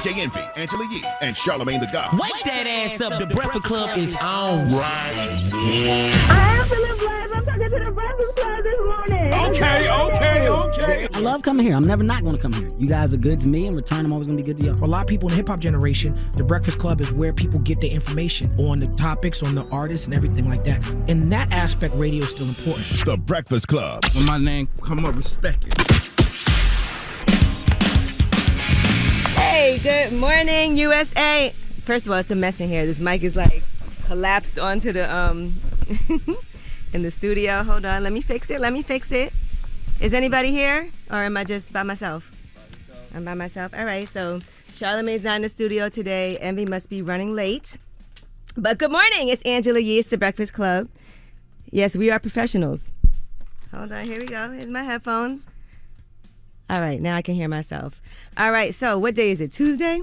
DJ Envy, Angela Yee, and Charlamagne the God. Wake that ass up. The Breakfast Club is on right now. I am feeling blessed. I'm talking to the Breakfast Club this morning. Okay. I love coming here. I'm never not going to come here. You guys are good to me. In return, I'm always going to be good to you. For a lot of people in the hip-hop generation, the Breakfast Club is where people get their information on the topics, on the artists, and everything like that. In that aspect, radio is still important. The Breakfast Club. When my name come up, respect it. Hey, good morning, USA. First of all, it's a mess in here. This mic is like collapsed onto the in the studio. Hold on, let me fix it. Is anybody here, or am I just by myself? I'm by myself. All right, so Charlamagne's not in the studio today. Envy must be running late. But good morning, it's Angela Yee, it's the Breakfast Club. Yes, we are professionals. Hold on, here we go. Here's my headphones. All right, now I can hear myself. All right, so what day is it, Tuesday?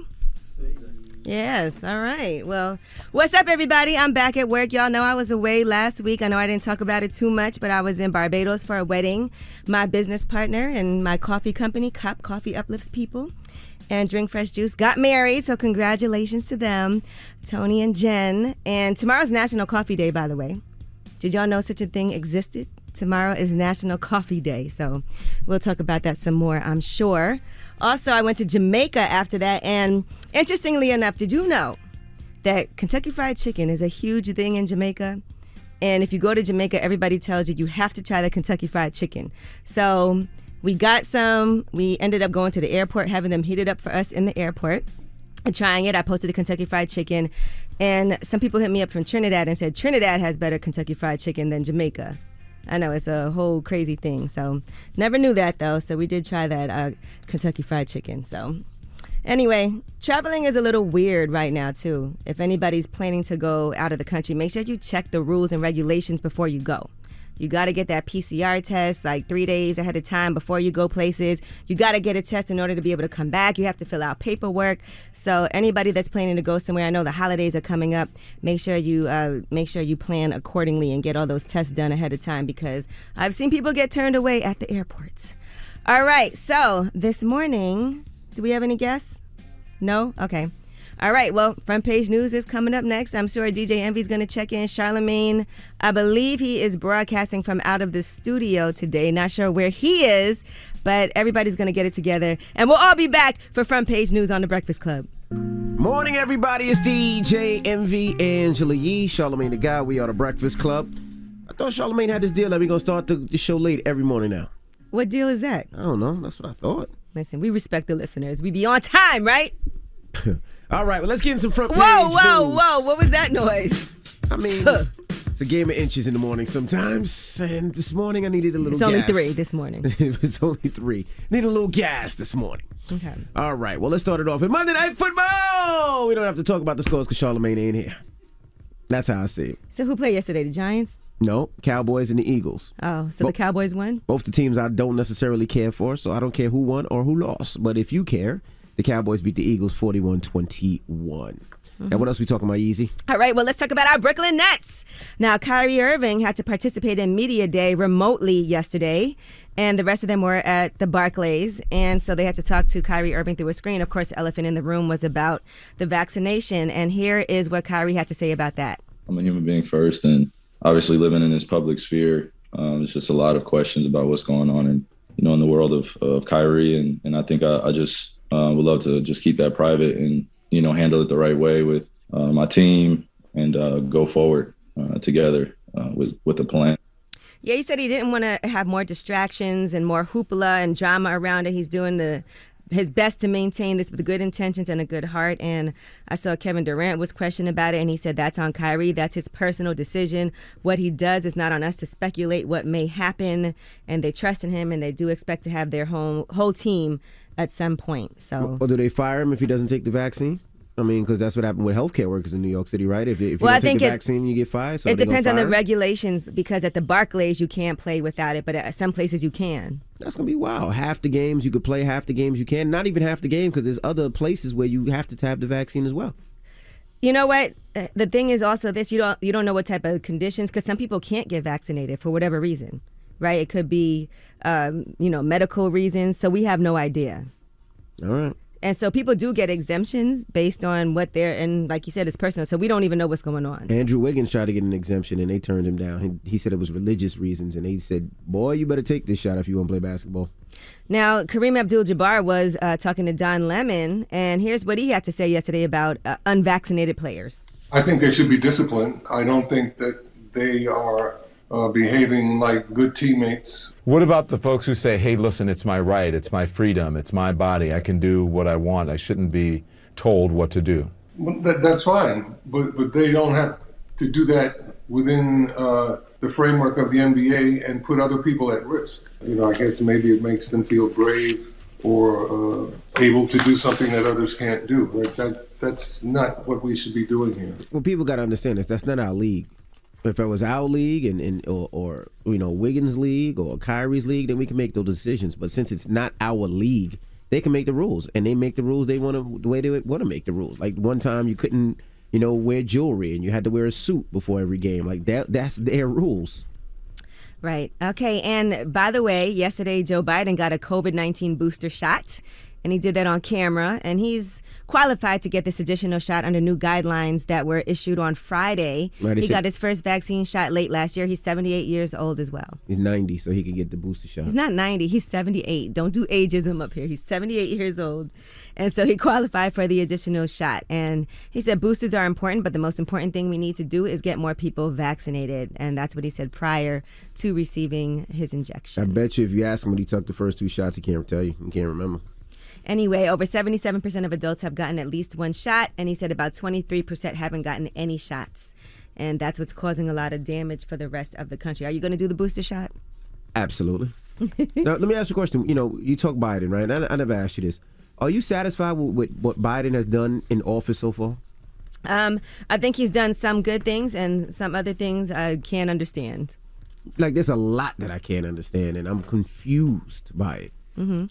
Yes, all right. Well, what's up, everybody? I'm back at work. Y'all know I was away last week. I know I didn't talk about it too much, but I was in Barbados for a wedding. My business partner and my coffee company, Cop Coffee Uplifts People, and Drink Fresh Juice, got married, so congratulations to them, Tony and Jen. And tomorrow's National Coffee Day, by the way. Did y'all know such a thing existed? Tomorrow is National Coffee Day, so we'll talk about that some more, I'm sure. Also, I went to Jamaica after that, and interestingly enough, did you know that Kentucky Fried Chicken is a huge thing in Jamaica? And if you go to Jamaica, everybody tells you have to try the Kentucky Fried Chicken. So we got some. We ended up going to the airport, having them heat it up for us in the airport and trying it. I posted the Kentucky Fried Chicken, and some people hit me up from Trinidad and said Trinidad has better Kentucky Fried Chicken than Jamaica. I know, it's a whole crazy thing. So never knew that, though. So we did try that Kentucky Fried Chicken. So anyway, traveling is a little weird right now, too. If anybody's planning to go out of the country, make sure you check the rules and regulations before you go. You got to get that PCR test like 3 days ahead of time before you go places. You got to get a test in order to be able to come back. You have to fill out paperwork. So anybody that's planning to go somewhere, I know the holidays are coming up. Make sure you plan accordingly and get all those tests done ahead of time, because I've seen people get turned away at the airports. All right. So this morning, do we have any guests? No? Okay. All right, well, Front Page News is coming up next. I'm sure DJ Envy's going to check in. Charlamagne, I believe he is broadcasting from out of the studio today. Not sure where he is, but everybody's going to get it together. And we'll all be back for Front Page News on The Breakfast Club. Morning, everybody. It's DJ Envy, Angela Yee, Charlamagne the God. We are The Breakfast Club. I thought Charlamagne had this deal that we're going to start the show late every morning now. What deal is that? I don't know. That's what I thought. Listen, we respect the listeners. We be on time, right? All right, well, let's get in some front page Whoa, news. what was that noise? I mean, it's a game of inches in the morning sometimes, and this morning I needed a little gas. It's only 3 this morning. It was only 3. Need a little gas this morning. Okay. All right, well, let's start it off with Monday Night Football. We don't have to talk about the scores because Charlamagne ain't here. That's how I see it. So who played yesterday, the Giants? No, Cowboys and the Eagles. Oh, so the Cowboys won? Both the teams I don't necessarily care for, so I don't care who won or who lost. But if you care, the Cowboys beat the Eagles 41-21. And what else we talking about, Yeezy? All right, well, let's talk about our Brooklyn Nets. Now, Kyrie Irving had to participate in Media Day remotely yesterday, and the rest of them were at the Barclays. And so they had to talk to Kyrie Irving through a screen. Of course, the elephant in the room was about the vaccination. And here is what Kyrie had to say about that. I'm a human being first, and obviously living in this public sphere, there's just a lot of questions about what's going on in the world of Kyrie. And I think I just would love to just keep that private and, handle it the right way with my team and go forward together with a plan. Yeah, he said he didn't want to have more distractions and more hoopla and drama around it. He's doing his best to maintain this with good intentions and a good heart. And I saw Kevin Durant was questioned about it, and he said that's on Kyrie. That's his personal decision. What he does is not on us to speculate what may happen. And they trust in him, and they do expect to have their whole team at some point. So, or do they fire him if he doesn't take the vaccine? I mean, because that's what happened with healthcare workers in New York City, right? If you don't take the vaccine, you get fired. So it depends on the regulations, because at the Barclays you can't play without it, but at some places you can. That's going to be wild. Half the games you could play, half the games you can. Not even half the game, because there's other places where you have to have the vaccine as well. You know what? The thing is also this: you don't know what type of conditions, because some people can't get vaccinated for whatever reason, right? It could be medical reasons, so we have no idea. All right. And so people do get exemptions based on what they're, and like you said, it's personal. So we don't even know what's going on. Andrew Wiggins tried to get an exemption, and they turned him down. He said it was religious reasons, and they said, boy, you better take this shot if you want to play basketball. Now, Kareem Abdul-Jabbar was talking to Don Lemon, and here's what he had to say yesterday about unvaccinated players. I think they should be disciplined. I don't think that they are behaving like good teammates. What about the folks who say, hey, listen, it's my right, it's my freedom, it's my body, I can do what I want, I shouldn't be told what to do? Well, that's fine, but they don't have to do that within the framework of the NBA and put other people at risk. You know, I guess maybe it makes them feel brave or able to do something that others can't do. Like that's not what we should be doing here. Well, people got to understand this. That's not our league. If it was our league or you know, Wiggins' league or Kyrie's league, then we can make those decisions. But since it's not our league, they can make the rules, and they make the rules the way they want to make the rules. Like one time you couldn't, you know, wear jewelry and you had to wear a suit before every game. Like that's their rules. Right. Okay. And by the way, yesterday Joe Biden got a COVID-19 booster shot, and he did that on camera, and he's qualified to get this additional shot under new guidelines that were issued on Friday. Right, he got his first vaccine shot late last year. He's 78 years old as well. He's 90, so he can get the booster shot. He's not 90. He's 78. Don't do ageism up here. He's 78 years old. And so he qualified for the additional shot. And he said boosters are important, but the most important thing we need to do is get more people vaccinated. And that's what he said prior to receiving his injection. I bet you if you ask him when he took the first 2 shots, he can't tell you. He can't remember. Anyway, over 77% of adults have gotten at least 1 shot, and he said about 23% haven't gotten any shots. And that's what's causing a lot of damage for the rest of the country. Are you going to do the booster shot? Absolutely. Now, let me ask you a question. You know, you talk Biden, right? I never asked you this. Are you satisfied with what Biden has done in office so far? I think he's done some good things and some other things I can't understand. Like, there's a lot that I can't understand, and I'm confused by it. Mm-hmm.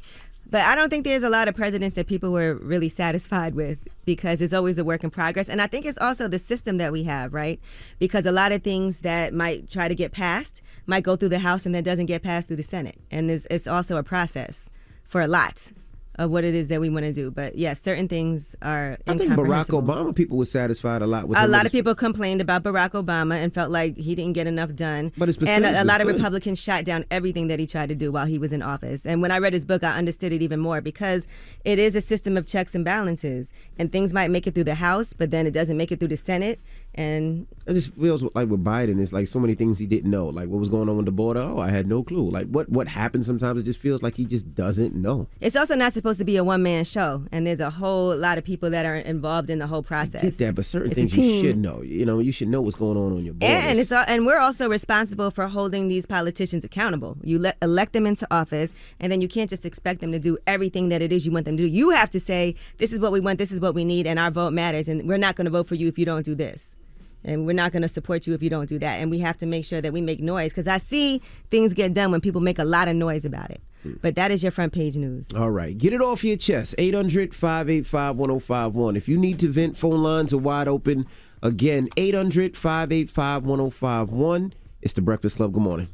But I don't think there's a lot of presidents that people were really satisfied with, because it's always a work in progress. And I think it's also the system that we have, right? Because a lot of things that might try to get passed might go through the House and then doesn't get passed through the Senate. And it's also a process for a lot of what it is that we want to do. But yes, certain things are I think Barack Obama, people were satisfied a lot with him. A lot of people complained about Barack Obama and felt like he didn't get enough done. But his and a lot of good. Republicans shot down everything that he tried to do while he was in office. And when I read his book, I understood it even more, because it is a system of checks and balances. And things might make it through the House, but then it doesn't make it through the Senate. And it just feels like with Biden, it's like so many things he didn't know. Like what was going on with the border? Oh, I had no clue. Like what happened sometimes, it just feels like he just doesn't know. It's also not supposed to be a one-man show. And there's a whole lot of people that are involved in the whole process. I get that, but certain things you should know. You know, you should know what's going on your borders. And we're also responsible for holding these politicians accountable. You elect them into office, and then you can't just expect them to do everything that it is you want them to do. You have to say, this is what we want, this is what we need, and our vote matters, and we're not going to vote for you if you don't do this. And we're not going to support you if you don't do that. And we have to make sure that we make noise, because I see things get done when people make a lot of noise about it. But that is your front page news. All right. Get it off your chest. 800-585-1051. If you need to vent, phone lines are wide open. Again, 800-585-1051. It's The Breakfast Club. Good morning.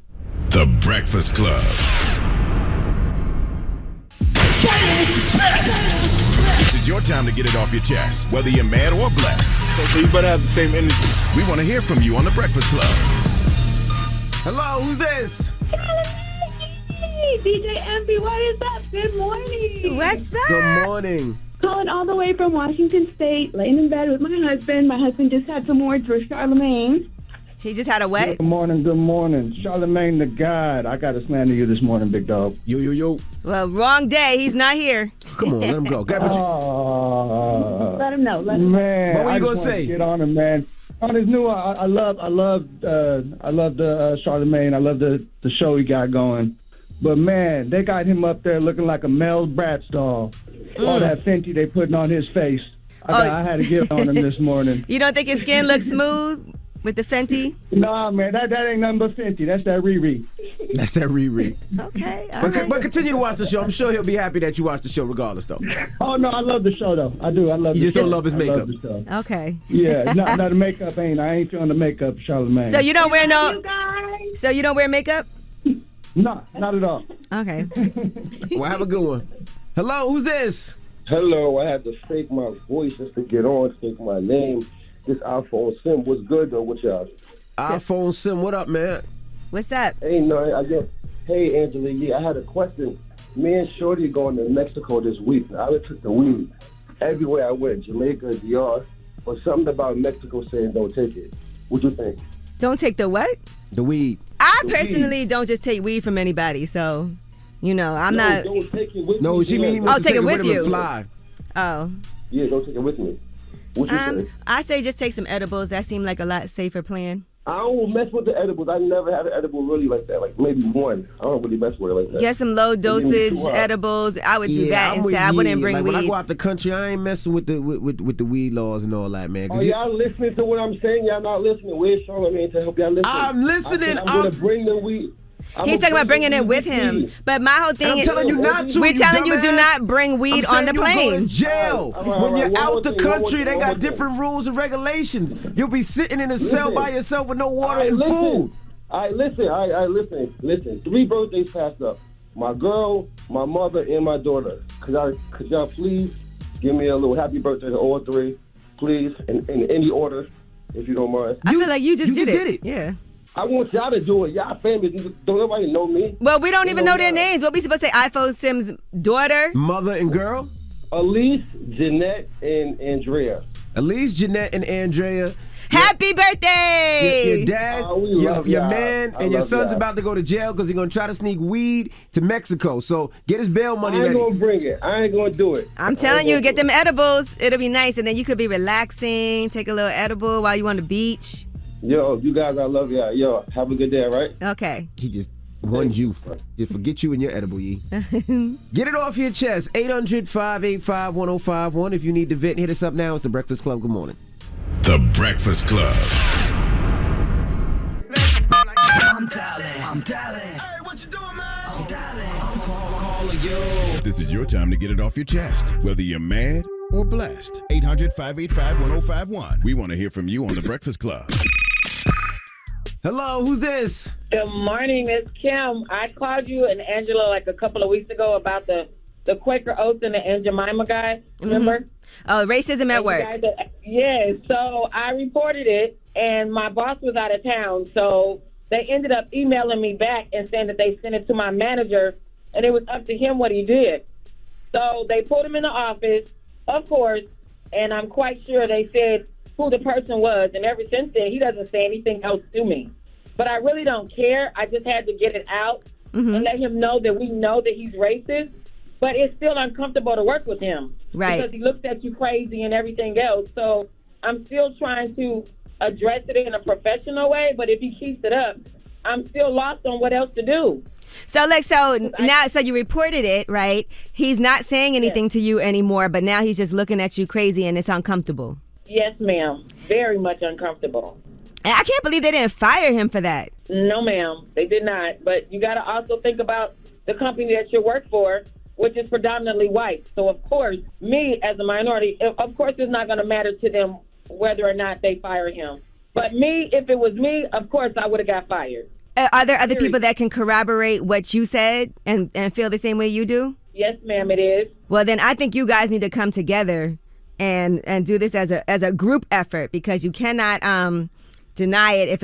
The Breakfast Club. This is your time to get it off your chest, whether you're mad or blessed. So you better have the same energy. We want to hear from you on The Breakfast Club. Hello, who's this? Hey, DJ Envy, what is up? Good morning. What's up? Good morning. Calling all the way from Washington State, laying in bed with my husband. My husband just had some words for Charlamagne. He just had a what? Good morning, good morning. Charlamagne the God. I got to slander you this morning, big dog. Yo. Well, wrong day. He's not here. Come on, let him go. Let him know. Man, what were you going to say? Get on him, man. On his new, I love the Charlamagne. I love the show he got going. But man, they got him up there looking like a Mel Bratz doll. All that Fenty they putting on his face. I had to get on him this morning. You don't think his skin looks smooth with the Fenty? Nah, man, that ain't nothing but Fenty. That's that Riri. That's that Riri. Okay. But continue to watch the show. I'm sure he'll be happy that you watch the show regardless, though. Oh, no, I love the show, though. I do. I love the show. You just don't love his makeup. I love the show. Okay. Yeah, no, the makeup I ain't feeling the makeup, Charlamagne. So you don't wear So you don't wear makeup? No, not at all. Okay. Well, have a good one. Hello, who's this? Hello, I had to fake my voice just to get on, fake my name. This iPhone Sim, what's good though with y'all? iPhone Sim, what up, man? What's up? Hey, no, I guess. Hey, Angela, yeah, I had a question. Me and Shorty going to Mexico this week. I took the weed everywhere I went, Jamaica, DR, but something about Mexico saying don't take it. What you think? Don't take the what? The weed. I personally don't just take weed from anybody, so, you know, I'm not. Don't take it with No, me. she mean Oh, take it with you. And fly. Oh. Yeah, don't take it with me. What you say? I say just take some edibles. That seemed like a lot safer plan. I don't mess with the edibles. I never had an edible really like that. Like maybe one. I don't really mess with it like that. Get some low dosage edibles. I would do that instead. I wouldn't bring like, weed. When I go out the country, I ain't messing with the weed laws and all that, man. Oh, y'all listening to what I'm saying? Y'all not listening. Where's Charlamagne to help y'all listen? I'm listening. I'm going to bring the weed. He's talking about bringing it with him. But my whole thing is, I'm telling you not to. We're telling you do not bring weed on the plane. You go to jail. When you're out the country, they got different rules and regulations. You'll be sitting in a cell by yourself with no water and food. All right, listen. 3 birthdays passed up. My girl, my mother, and my daughter. Could y'all please give me a little happy birthday to all 3, please, in any order, if you don't mind. I feel like you just did it. Yeah. I want y'all to do it. Y'all famous. Don't nobody know me. Well, we don't even know their names. What we supposed to say? iPhone Sim's daughter? Mother and girl? Elise, Jeanette, and Andrea. Elise, Jeanette, and Andrea. Happy birthday! Your dad, your man, and your son's about to go to jail because he's going to try to sneak weed to Mexico. So get his bail money ready. I ain't going to bring it. I ain't going to do it. I'm telling you, get them edibles. It'll be nice. And then you could be relaxing, take a little edible while you on the beach. Yo, you guys, I love y'all. Yo, have a good day, all right? Okay. He just warned you. Just forget you and your edible, Yee. Get it off your chest. 800-585-1051. If you need to vent, hit us up now. It's The Breakfast Club. Good morning. The Breakfast Club. I'm dialing. Hey, what you doing, man? I'm dialing. I'm calling you. This is your time to get it off your chest, whether you're mad or blessed. 800-585-1051. We want to hear from you on The Breakfast Club. Hello, who's this? Good morning, Miss Kim. I called you and Angela like a couple of weeks ago about the Quaker Oats and the Aunt Jemima guy. Remember? Oh, racism at work. Yeah, so I reported it, and my boss was out of town, so they ended up emailing me back and saying that they sent it to my manager, and it was up to him what he did. So they pulled him in the office, of course, and I'm quite sure they said who the person was, and ever since then, he doesn't say anything else to me. But I really don't care. I just had to get it out and let him know that we know that he's racist, but it's still uncomfortable to work with him. Right. Because he looks at you crazy and everything else. So I'm still trying to address it in a professional way, but if he keeps it up, I'm still lost on what else to do. So so you reported it, right? He's not saying anything to you anymore, but now he's just looking at you crazy and it's uncomfortable. Yes, ma'am. Very much uncomfortable. And I can't believe they didn't fire him for that. No, ma'am. They did not. But you got to also think about the company that you work for, which is predominantly white. So, of course, me as a minority, of course, it's not going to matter to them whether or not they fire him. But me, if it was me, of course, I would have got fired. Are there other people that can corroborate what you said and feel the same way you do? Yes, ma'am, it is. Well, then I think you guys need to come together and do this as a group effort, because you cannot deny it. If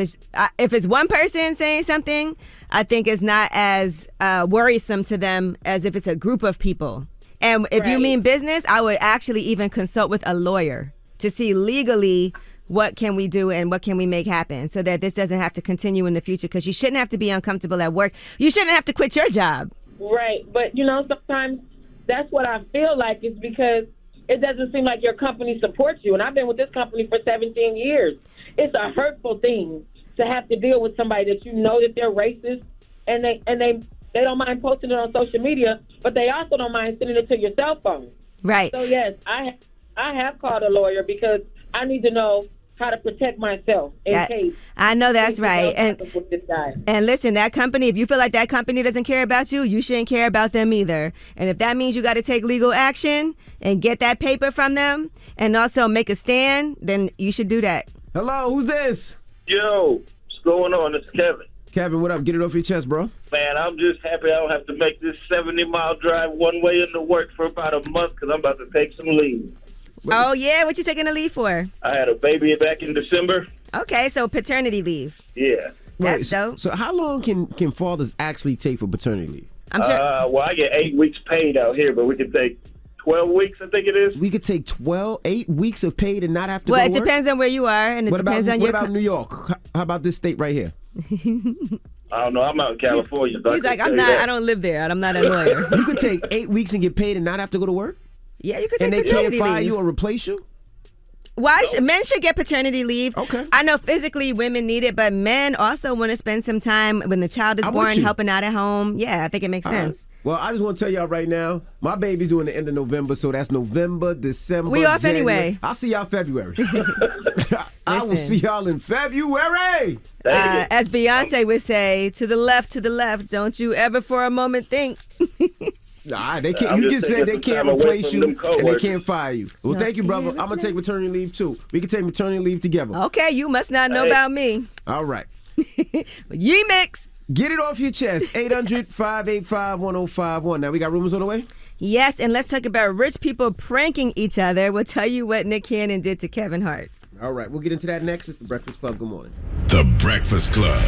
it's one person saying something, I think it's not as worrisome to them as if it's a group of people. And if you mean business, I would actually even consult with a lawyer to see legally what can we do and what can we make happen so that this doesn't have to continue in the future, because you shouldn't have to be uncomfortable at work. You shouldn't have to quit your job. Right. But, sometimes that's what I feel like, is because it doesn't seem like your company supports you. And I've been with this company for 17 years. It's a hurtful thing to have to deal with somebody that you know that they're racist, and they don't mind posting it on social media, but they also don't mind sending it to your cell phone. Right. So, yes, I have called a lawyer because I need to know how to protect myself in case. I know that's right. With this guy. And listen, that company, if you feel like that company doesn't care about you, you shouldn't care about them either. And if that means you got to take legal action and get that paper from them and also make a stand, then you should do that. Hello, who's this? Yo, what's going on? It's Kevin. Kevin, what up? Get it off your chest, bro. Man, I'm just happy I don't have to make this 70-mile drive one way into work for about a month because I'm about to take some leave. Oh, yeah? What you taking a leave for? I had a baby back in December. Okay, so paternity leave. Yeah. That's dope. So how long can fathers actually take for paternity leave? I'm sure. Well, I get 8 weeks paid out here, but we can take 12 weeks, I think it is. We could take 8 weeks of paid and not have to Well, go it to work? depends on where you are, and it depends on what your... about New York? How about this state right here? I don't know. I'm out in California. So He's like, I don't live there, and I'm not a lawyer. You could take 8 weeks and get paid and not have to go to work? Yeah, you could take and they paternity can't fire leave. you or replace you? Why men should get paternity leave. Okay. I know physically women need it, but men also want to spend some time when the child is born helping out at home. Yeah, I think it makes sense. Well, I just want to tell y'all right now, my baby's doing the end of November, so that's November, December, We off January. anyway. I'll see y'all February. I will see y'all in February. As Beyonce would say, to the left, don't you ever for a moment think. Nah, they can't. You just said they can't replace you and they can't fire you. Well, thank you, brother. I'm gonna take maternity leave too. We can take maternity leave together. Okay, you must not know about me. All right. Yee mix. Get it off your chest. 800-585-1051. Now we got rumors on the way? Yes, and let's talk about rich people pranking each other. We'll tell you what Nick Cannon did to Kevin Hart. All right, we'll get into that next. It's The Breakfast Club. Good morning. The Breakfast Club.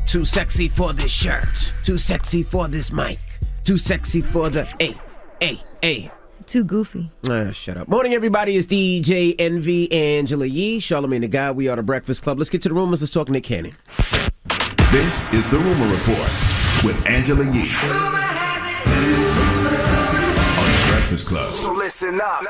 Too sexy for this shirt. Too sexy for this mic. Too sexy for the A. Too goofy. Shut up. Morning, everybody. It's DJ Envy, Angela Yee, Charlamagne the Guy. We are The Breakfast Club. Let's get to the rumors. Let's talk Nick Cannon. This is the Rumor Report with Angela Yee on The Breakfast Club. So listen up.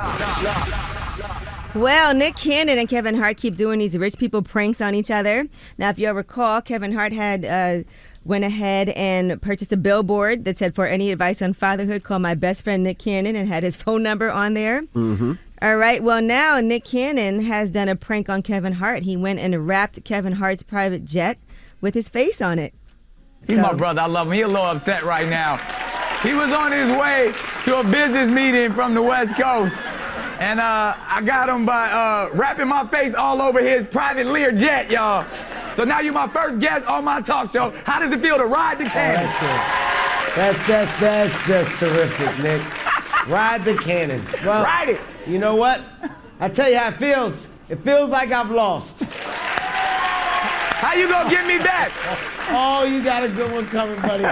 Well, Nick Cannon and Kevin Hart keep doing these rich people pranks on each other. Now, if you'll recall, Kevin Hart had went ahead and purchased a billboard that said, "For any advice on fatherhood, call my best friend Nick Cannon," and had his phone number on there. Mm-hmm. All right. Well, now Nick Cannon has done a prank on Kevin Hart. He went and wrapped Kevin Hart's private jet with his face on it. He's my brother. I love him. He's a little upset right now. He was on his way to a business meeting from the West Coast. And I got him by wrapping my face all over his private Lear jet, y'all. So now you're my first guest on my talk show. How does it feel to ride the cannon? That's just terrific, Nick. Ride the cannon. Well, ride it. You know what? I tell you how it feels. It feels like I've lost. How you gonna get me back? Oh, you got a good one coming, buddy.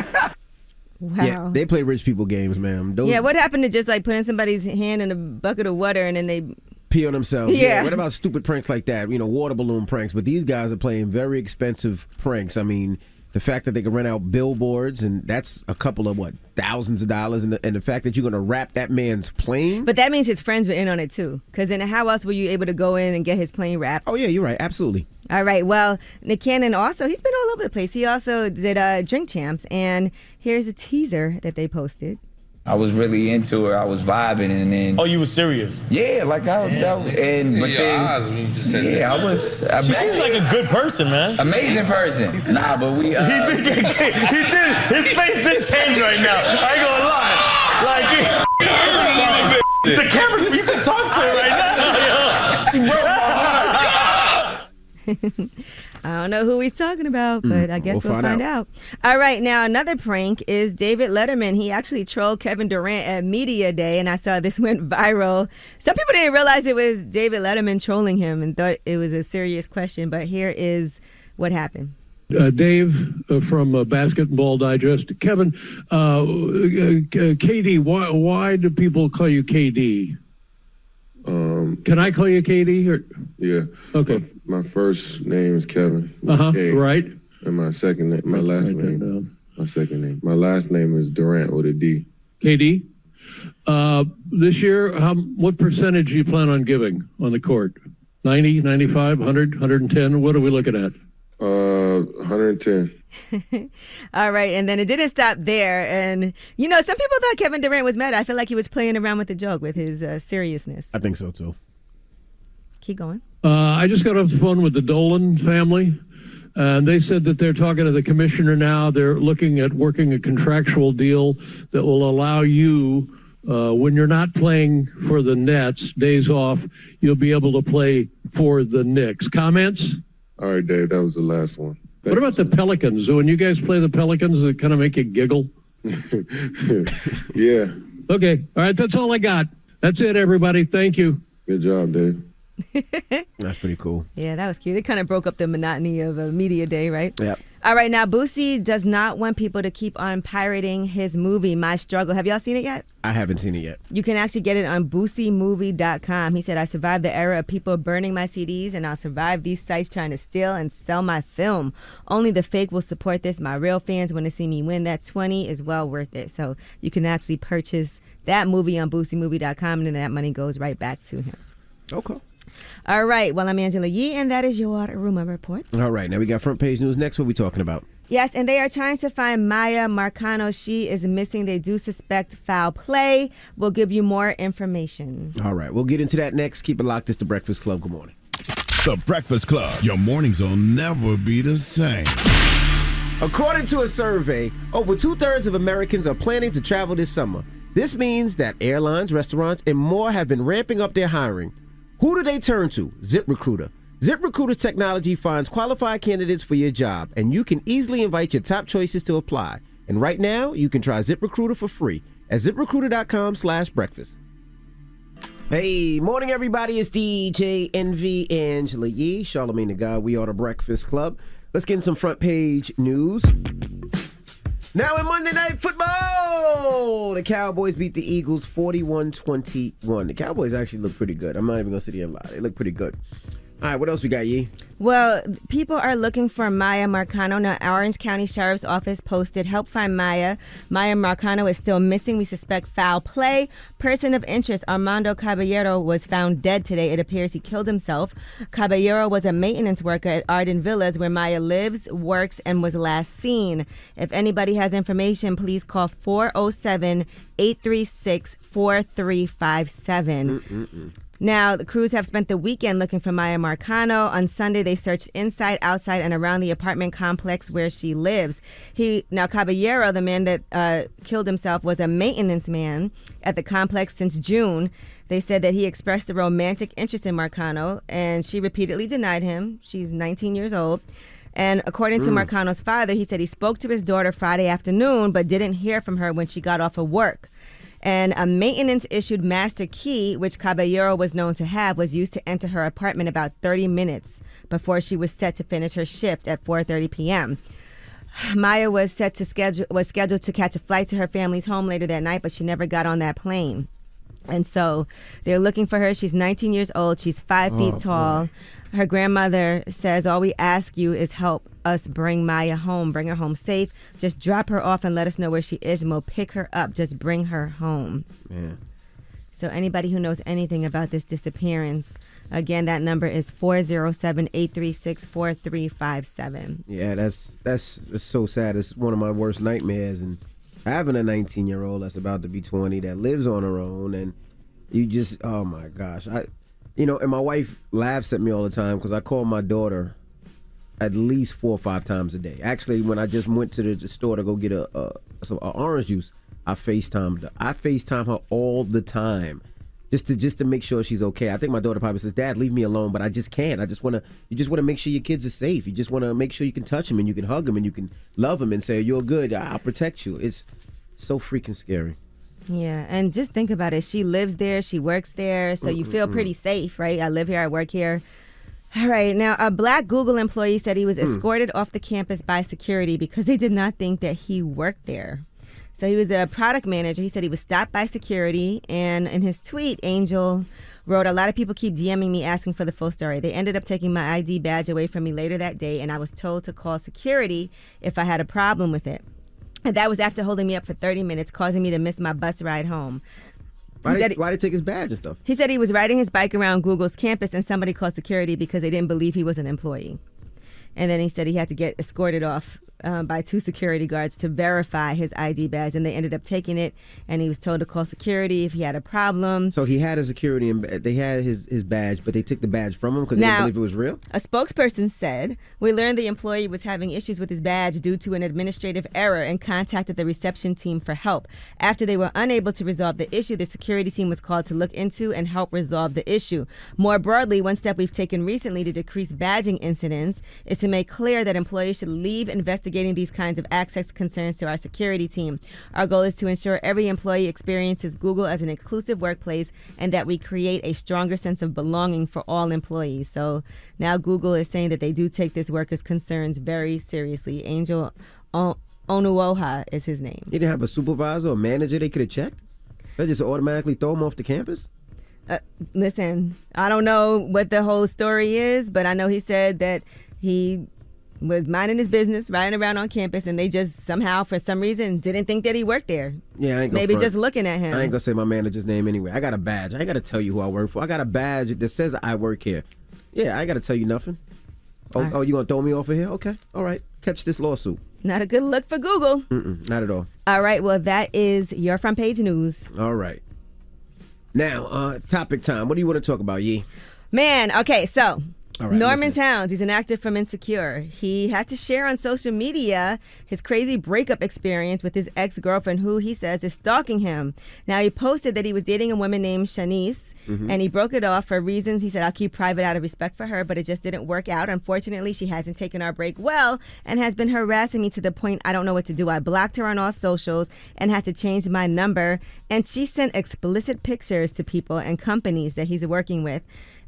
Wow. Yeah, they play rich people games, man. Yeah, what happened to just like putting somebody's hand in a bucket of water and then they pee on themselves? Yeah. What about stupid pranks like that? You know, water balloon pranks. But these guys are playing very expensive pranks. I mean, the fact that they can rent out billboards, and that's a couple of, thousands of dollars. And the fact that you're going to wrap that man's plane. But that means his friends were in on it too. Because then how else were you able to go in and get his plane wrapped? Oh, yeah, you're right. Absolutely. All right. Well, Nick Cannon also, he's been all over the place. He also did Drink Champs. And here's a teaser that they posted. I was really into her. I was vibing, and then. Oh, you were serious? Yeah, like but then. Eyes when you just said that. I was. She seems like a good person, man. Amazing person. Nah, but we. He did. His face did change right now. I ain't gonna lie. Like the camera, you can talk to her right now. She broke my heart. I don't know who he's talking about, but I guess we'll find out. All right, now another prank is David Letterman. He actually trolled Kevin Durant at Media Day, and I saw this went viral. Some people didn't realize it was David Letterman trolling him and thought it was a serious question, but here is what happened. Dave from Basketball Digest. Kevin, KD, why do people call you KD? Can I call you KD? Or? Yeah. Okay. My first name is Kevin. Right. And my second name, my last name is Durant with a D. KD. This year, what percentage do you plan on giving on the court? 90, 95, 100, 110? What are we looking at? 110. All right, and then it didn't stop there. And, you know, some people thought Kevin Durant was mad. I feel like he was playing around with the joke, with his seriousness. I think so, too. Keep going. I just got off the phone with the Dolan family, and they said that they're talking to the commissioner now. They're looking at working a contractual deal that will allow you when you're not playing for the Nets, days off, you'll be able to play for the Knicks. Comments? All right, Dave, that was the last one. What about the Pelicans? When you guys play the Pelicans, does it kind of make you giggle? Yeah. Okay. All right. That's all I got. That's it, everybody. Thank you. Good job, Dave. That's pretty cool. Yeah, that was cute. It kind of broke up the monotony of a media day, right? Yep. All right, now Boosie does not want people to keep on pirating his movie, My Struggle. Have y'all seen it yet? I haven't seen it yet. You can actually get it on boosiemovie.com. He said, I survived the era of people burning my CDs, and I'll survive these sites trying to steal and sell my film. Only the fake will support this. My real fans want to see me win. That 20 is well worth it. So you can actually purchase that movie on boosiemovie.com, and then that money goes right back to him. Okay. All right. Well, I'm Angela Yee, and that is your Rumor Report. All right. Now we got front page news next. What are we talking about? Yes, and they are trying to find Maya Marcano. She is missing. They do suspect foul play. We'll give you more information. All right. We'll get into that next. Keep it locked. It's The Breakfast Club. Good morning. The Breakfast Club. Your mornings will never be the same. According to a survey, over 2/3 of Americans are planning to travel this summer. This means that airlines, restaurants, and more have been ramping up their hiring. Who do they turn to? ZipRecruiter. ZipRecruiter's technology finds qualified candidates for your job, and you can easily invite your top choices to apply. And right now, you can try ZipRecruiter for free at ZipRecruiter.com/breakfast. Hey, morning everybody. It's DJ NV Angela Yee, Charlamagne the God. We are The Breakfast Club. Let's get in some front page news. Now in Monday Night Football, the Cowboys beat the Eagles 41-21. The Cowboys actually look pretty good. I'm not even going to sit here and lie. They look pretty good. All right, what else we got, Yee? Well, people are looking for Maya Marcano. Now, Orange County Sheriff's Office posted, help find Maya. Maya Marcano is still missing. We suspect foul play. Person of interest, Armando Caballero, was found dead today. It appears he killed himself. Caballero was a maintenance worker at Arden Villas, where Maya lives, works, and was last seen. If anybody has information, please call 407-836-4357. Now, the crews have spent the weekend looking for Maya Marcano. On Sunday, they searched inside, outside, and around the apartment complex where she lives. Now, Caballero, the man that killed himself, was a maintenance man at the complex since June. They said that he expressed a romantic interest in Marcano, and she repeatedly denied him. She's 19 years old. And according to Marcano's father, he said he spoke to his daughter Friday afternoon, but didn't hear from her when she got off of work. And a maintenance-issued master key, which Caballero was known to have, was used to enter her apartment about 30 minutes before she was set to finish her shift at 4:30 p.m. Maya was scheduled to catch a flight to her family's home later that night, but she never got on that plane. And so they're looking for her. She's 19 years old. She's 5 feet tall. Boy. Her grandmother says, all we ask you is help us bring Maya home, bring her home safe. Just drop her off and let us know where she is, and we'll pick her up. Just bring her home. Yeah. So anybody who knows anything about this disappearance, again, that number is 407-836-4357. Yeah, that's so sad. It's one of my worst nightmares. And having a 19-year-old that's about to be 20 that lives on her own, and you just, oh my gosh. And my wife laughs at me all the time because I call my daughter at least 4 or 5 times a day. Actually, when I just went to the store to go get some orange juice, I FaceTimed her. I FaceTime her all the time just to make sure she's okay. I think my daughter probably says, Dad, leave me alone, but I just can't. You just want to make sure your kids are safe. You just want to make sure you can touch them and you can hug them and you can love them and say, you're good, I'll protect you. It's so freaking scary. Yeah, and just think about it. She lives there, she works there, so you feel pretty safe, right? I live here, I work here. All right, now a black Google employee said he was escorted off the campus by security because they did not think that he worked there. So he was a product manager. He said he was stopped by security, and in his tweet, Angel wrote, a lot of people keep DMing me asking for the full story. They ended up taking my ID badge away from me later that day, and I was told to call security if I had a problem with it. And that was after holding me up for 30 minutes, causing me to miss my bus ride home. Why did he take his badge and stuff? He said he was riding his bike around Google's campus and somebody called security because they didn't believe he was an employee. And then he said he had to get escorted off by 2 security guards to verify his ID badge, and they ended up taking it, and he was told to call security if he had a problem. So he had a security, and they had his badge, but they took the badge from him because they didn't believe it was real? A spokesperson said, "We learned the employee was having issues with his badge due to an administrative error and contacted the reception team for help. After they were unable to resolve the issue, the security team was called to look into and help resolve the issue. More broadly, one step we've taken recently to decrease badging incidents is to make clear that employees should leave investigating these kinds of access concerns to our security team. Our goal is to ensure every employee experiences Google as an inclusive workplace and that we create a stronger sense of belonging for all employees." So now Google is saying that they do take this workers' concerns very seriously. Angel Onuoha is his name. He didn't have a supervisor or manager they could have checked? They just automatically throw him off the campus? Listen, I don't know what the whole story is, but I know he said that he was minding his business, riding around on campus, and they just somehow, for some reason, didn't think that he worked there. Yeah, I ain't gonna Maybe front. just looking at him. I ain't gonna say my manager's name anyway. I got a badge. I ain't gotta tell you who I work for. I got a badge that says I work here. Yeah, I ain't gotta tell you nothing. Oh, you gonna throw me off of here? Okay, all right. Catch this lawsuit. Not a good look for Google. Not at all. All right, well, that is your front page news. All right. Now, topic time. What do you want to talk about, Yee? Man, okay, so All right, Norman listen. Towns, he's an actor from Insecure. He had to share on social media his crazy breakup experience with his ex-girlfriend, who he says is stalking him. Now, he posted that he was dating a woman named Shanice, and he broke it off for reasons he said, "I'll keep private out of respect for her," but it just didn't work out. Unfortunately, she hasn't taken our break well and has been harassing me to the point I don't know what to do. I blocked her on all socials and had to change my number, and she sent explicit pictures to people and companies that he's working with.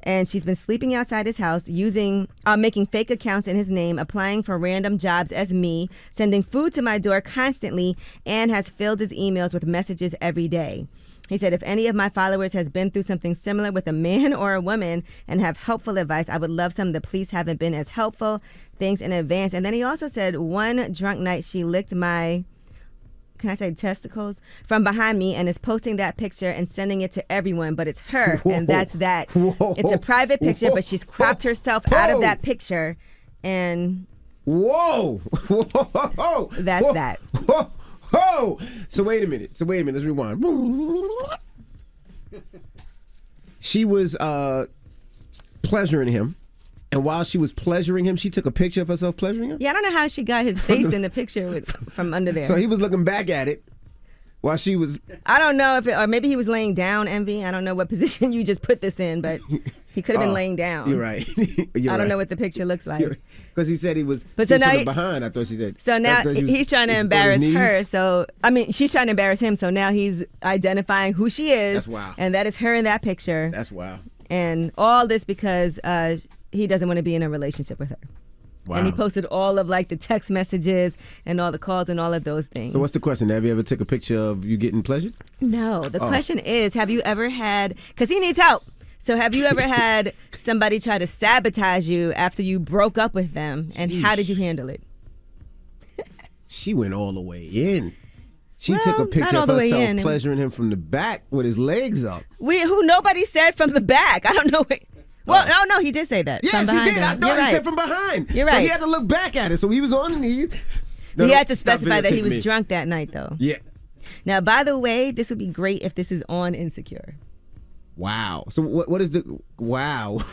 And she's been sleeping outside his house, making fake accounts in his name, applying for random jobs as me, sending food to my door constantly, and has filled his emails with messages every day. He said, "If any of my followers has been through something similar with a man or a woman and have helpful advice, I would love some. The police haven't been as helpful. Thanks in advance." And then he also said, "One drunk night she licked my," can I say testicles, "from behind me and is posting that picture and sending it to everyone, but it's her." Whoa. And that's that. Whoa. It's a private picture, but she's cropped herself out of that picture, and that's that. So wait a minute. Let's rewind. She was pleasuring him. And while she was pleasuring him, she took a picture of herself pleasuring him? Yeah, I don't know how she got his face in the picture from under there. So he was looking back at it while she was... I don't know or maybe he was laying down, Envy. I don't know what position you just put this in, but he could have been laying down. You're right. I don't know what the picture looks like. Because he said he was from behind, I thought she said. So now he's trying to embarrass her. So, she's trying to embarrass him. So now he's identifying who she is. That's wild. And that is her in that picture. That's wild. And all this because he doesn't want to be in a relationship with her. Wow. And he posted all of the text messages and all the calls and all of those things. So what's the question? Have you ever took a picture of you getting pleasured? No. The question is, have you ever had, because he needs help. So have you ever had somebody try to sabotage you after you broke up with them? And how did you handle it? She went all the way in. She took a picture of herself pleasuring him from the back with his legs up. Nobody said from the back. I don't know. Well, no, he did say that. Yes, from he did. Him. I know he said from behind. You're right. So he had to look back at it. So he was on his knees. He had to specify that he was drunk that night, though. Yeah. Now, by the way, this would be great if this is on Insecure. Wow. So what is the... Wow.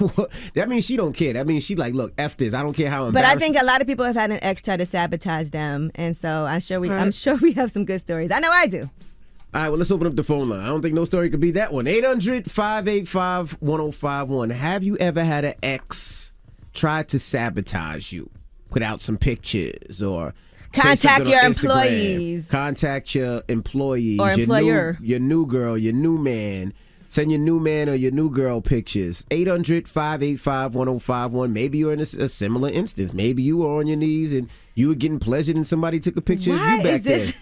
That means she don't care. That means she like, look, F this. I don't care how embarrassing. But I think a lot of people have had an ex try to sabotage them. And so I'm sure we have some good stories. I know I do. All right, well, let's open up the phone line. I don't think no story could be that one. 800-585-1051. Have you ever had an ex try to sabotage you? Put out some pictures or contact your employees. Contact your employees. Or employer. Your new girl, your new man. Send your new man or your new girl pictures. 800-585-1051. Maybe you're in a similar instance. Maybe you were on your knees and you were getting pleasured and somebody took a picture of you back there.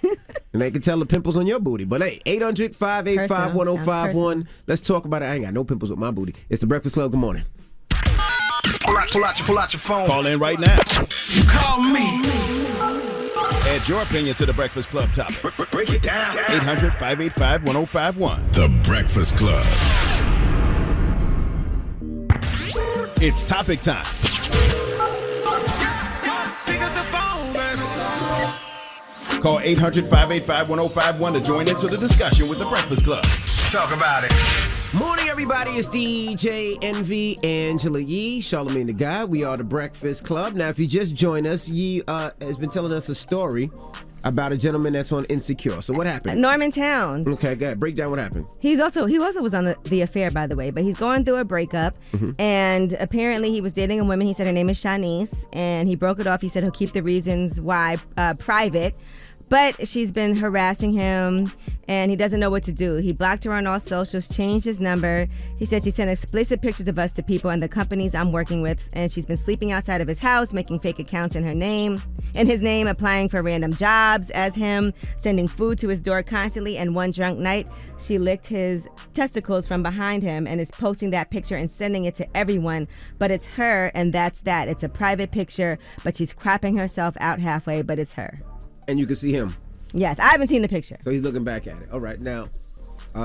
And they can tell the pimples on your booty. But hey, 800-585-1051. Let's talk about it. I ain't got no pimples on my booty. It's the Breakfast Club. Good morning. Pull out your phone. Call in right now. You call me. Add your opinion to the Breakfast Club topic. Break it down. 800-585-1051. The Breakfast Club. It's topic time. Pick up the phone, baby. Call 800-585-1051 to join into the discussion with The Breakfast Club. Talk about it. Morning, everybody. It's DJ Envy, Angela Yee, Charlamagne the Guy. We are The Breakfast Club. Now, if you just joined us, Yee has been telling us a story about a gentleman that's on Insecure. So what happened? Norman Towns. Okay, go ahead. Break down what happened. He also was on the affair, by the way, but he's going through a breakup, and apparently he was dating a woman. He said her name is Shanice, and he broke it off. He said he'll keep the reasons why private. But she's been harassing him, and he doesn't know what to do. He blocked her on all socials, changed his number. He said she sent explicit pictures of us to people and the companies I'm working with, and she's been sleeping outside of his house, making fake accounts in his name, applying for random jobs as him, sending food to his door constantly. And one drunk night, she licked his testicles from behind him and is posting that picture and sending it to everyone. But it's her, and that's that. It's a private picture, but she's cropping herself out halfway, but it's her. And you can see him. Yes, I haven't seen the picture. So he's looking back at it. All right, now,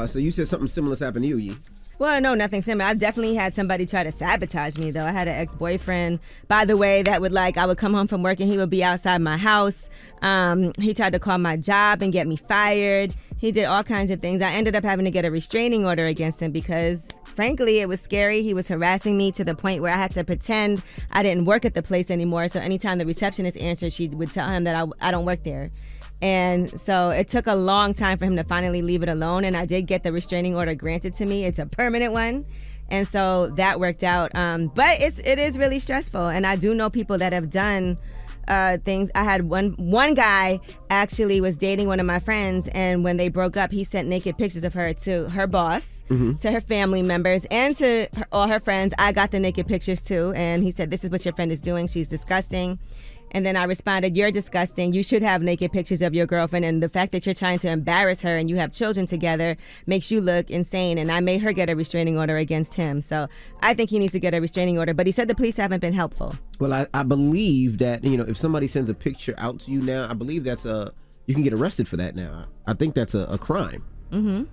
so you said something similar happened to you, Yee. Well, no, nothing similar. I've definitely had somebody try to sabotage me, though. I had an ex-boyfriend, by the way, that would I would come home from work and he would be outside my house. He tried to call my job and get me fired. He did all kinds of things. I ended up having to get a restraining order against him because, frankly, it was scary. He was harassing me to the point where I had to pretend I didn't work at the place anymore. So anytime the receptionist answered, she would tell him that I don't work there. And so it took a long time for him to finally leave it alone. And I did get the restraining order granted to me. It's a permanent one. And so that worked out. But it is really stressful. And I do know people that have done things. I had one guy actually was dating one of my friends. And when they broke up, he sent naked pictures of her to her boss, to her family members, and to all her friends. I got the naked pictures too. And he said, "This is what your friend is doing. She's disgusting." And then I responded, "You're disgusting. You should have naked pictures of your girlfriend. And the fact that you're trying to embarrass her and you have children together makes you look insane." And I made her get a restraining order against him. So I think he needs to get a restraining order. But he said the police haven't been helpful. Well, I believe that, if somebody sends a picture out to you now, I believe you can get arrested for that now. I think that's a crime.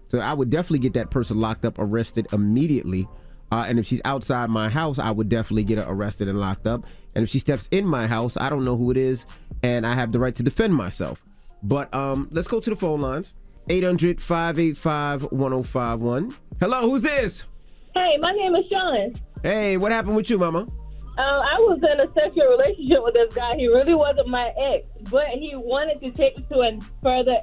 So I would definitely get that person locked up, arrested immediately. And if she's outside my house, I would definitely get her arrested and locked up. And if she steps in my house, I don't know who it is, and I have the right to defend myself. But let's go to the phone lines. 800-585-1051. Hello, who's this? Hey, my name is Sean. Hey, what happened with you, mama? I was in a sexual relationship with this guy. He really wasn't my ex, but he wanted to take it to and further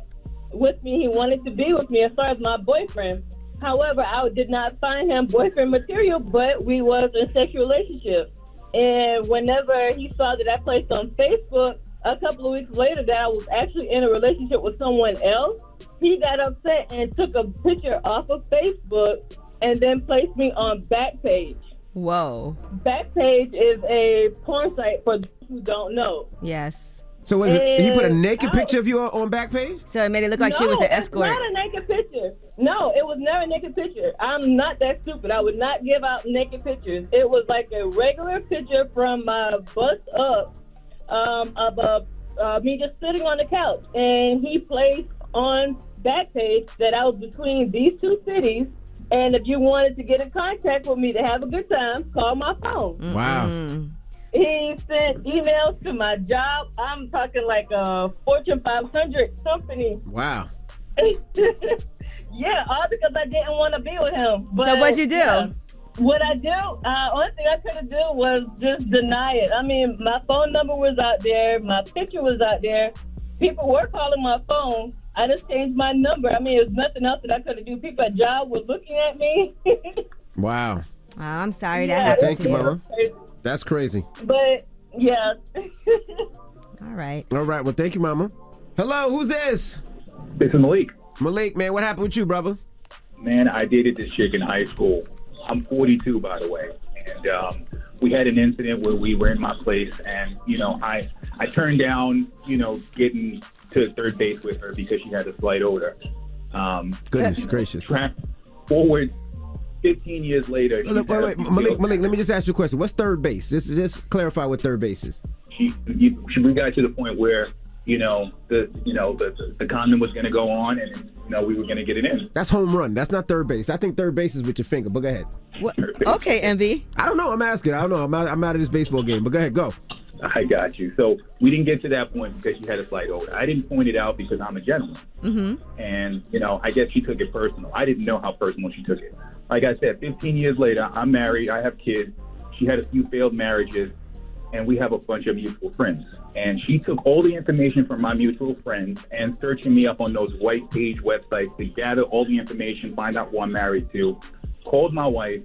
with me. He wanted to be with me as far as my boyfriend. However, I did not find him boyfriend material, but we was in a sexual relationship. And whenever he saw that I placed on Facebook, a couple of weeks later that I was actually in a relationship with someone else, he got upset and took a picture off of Facebook and then placed me on Backpage. Whoa. Backpage is a porn site for those who don't know. Yes. So he put a naked picture of you on Backpage? So it made it look like she was an escort. No, it's not a naked picture. No, it was never a naked picture. I'm not that stupid. I would not give out naked pictures. It was like a regular picture from my bust up of me just sitting on the couch. And he placed on Backpage that I was between these two cities. And if you wanted to get in contact with me to have a good time, call my phone. Wow. He sent emails to my job. I'm talking like a Fortune 500 company. Wow. Yeah, all because I didn't want to be with him. But, so what'd you do? Yeah, what I do, only thing I could have do was just deny it. I mean, my phone number was out there. My picture was out there. People were calling my phone. I just changed my number. I mean, there's nothing else that I could have do. People at job were looking at me. Wow. Oh, I'm sorry that Yeah, happened Thank to you, you. mama. That's crazy. But, yeah. All right. All right. Well, thank you, mama. Hello, who's this? This is Malik. Malik, man, what happened with you, brother? Man, I dated this chick in high school. I'm 42, by the way. And we had an incident where we were in my place, and, I turned down, getting to third base with her because she had a slight odor. Goodness gracious. Forward 15 years later. Wait, Malik, let me just ask you a question. What's third base? Just clarify what third base is. We got to the point where, the condom was going to go on, and, we were going to get it in. That's home run. That's not third base. I think third base is with your finger, but go ahead. What? Okay, Envy. I don't know. I'm asking. I don't know. I'm out of this baseball game, but go ahead. Go. I got you. So we didn't get to that point because she had a slight odor. I didn't point it out because I'm a gentleman. Mm-hmm. And, I guess she took it personal. I didn't know how personal she took it. Like I said, 15 years later, I'm married. I have kids. She had a few failed marriages, and we have a bunch of mutual friends. And she took all the information from my mutual friends and searching me up on those white page websites to gather all the information, find out who I'm married to, called my wife,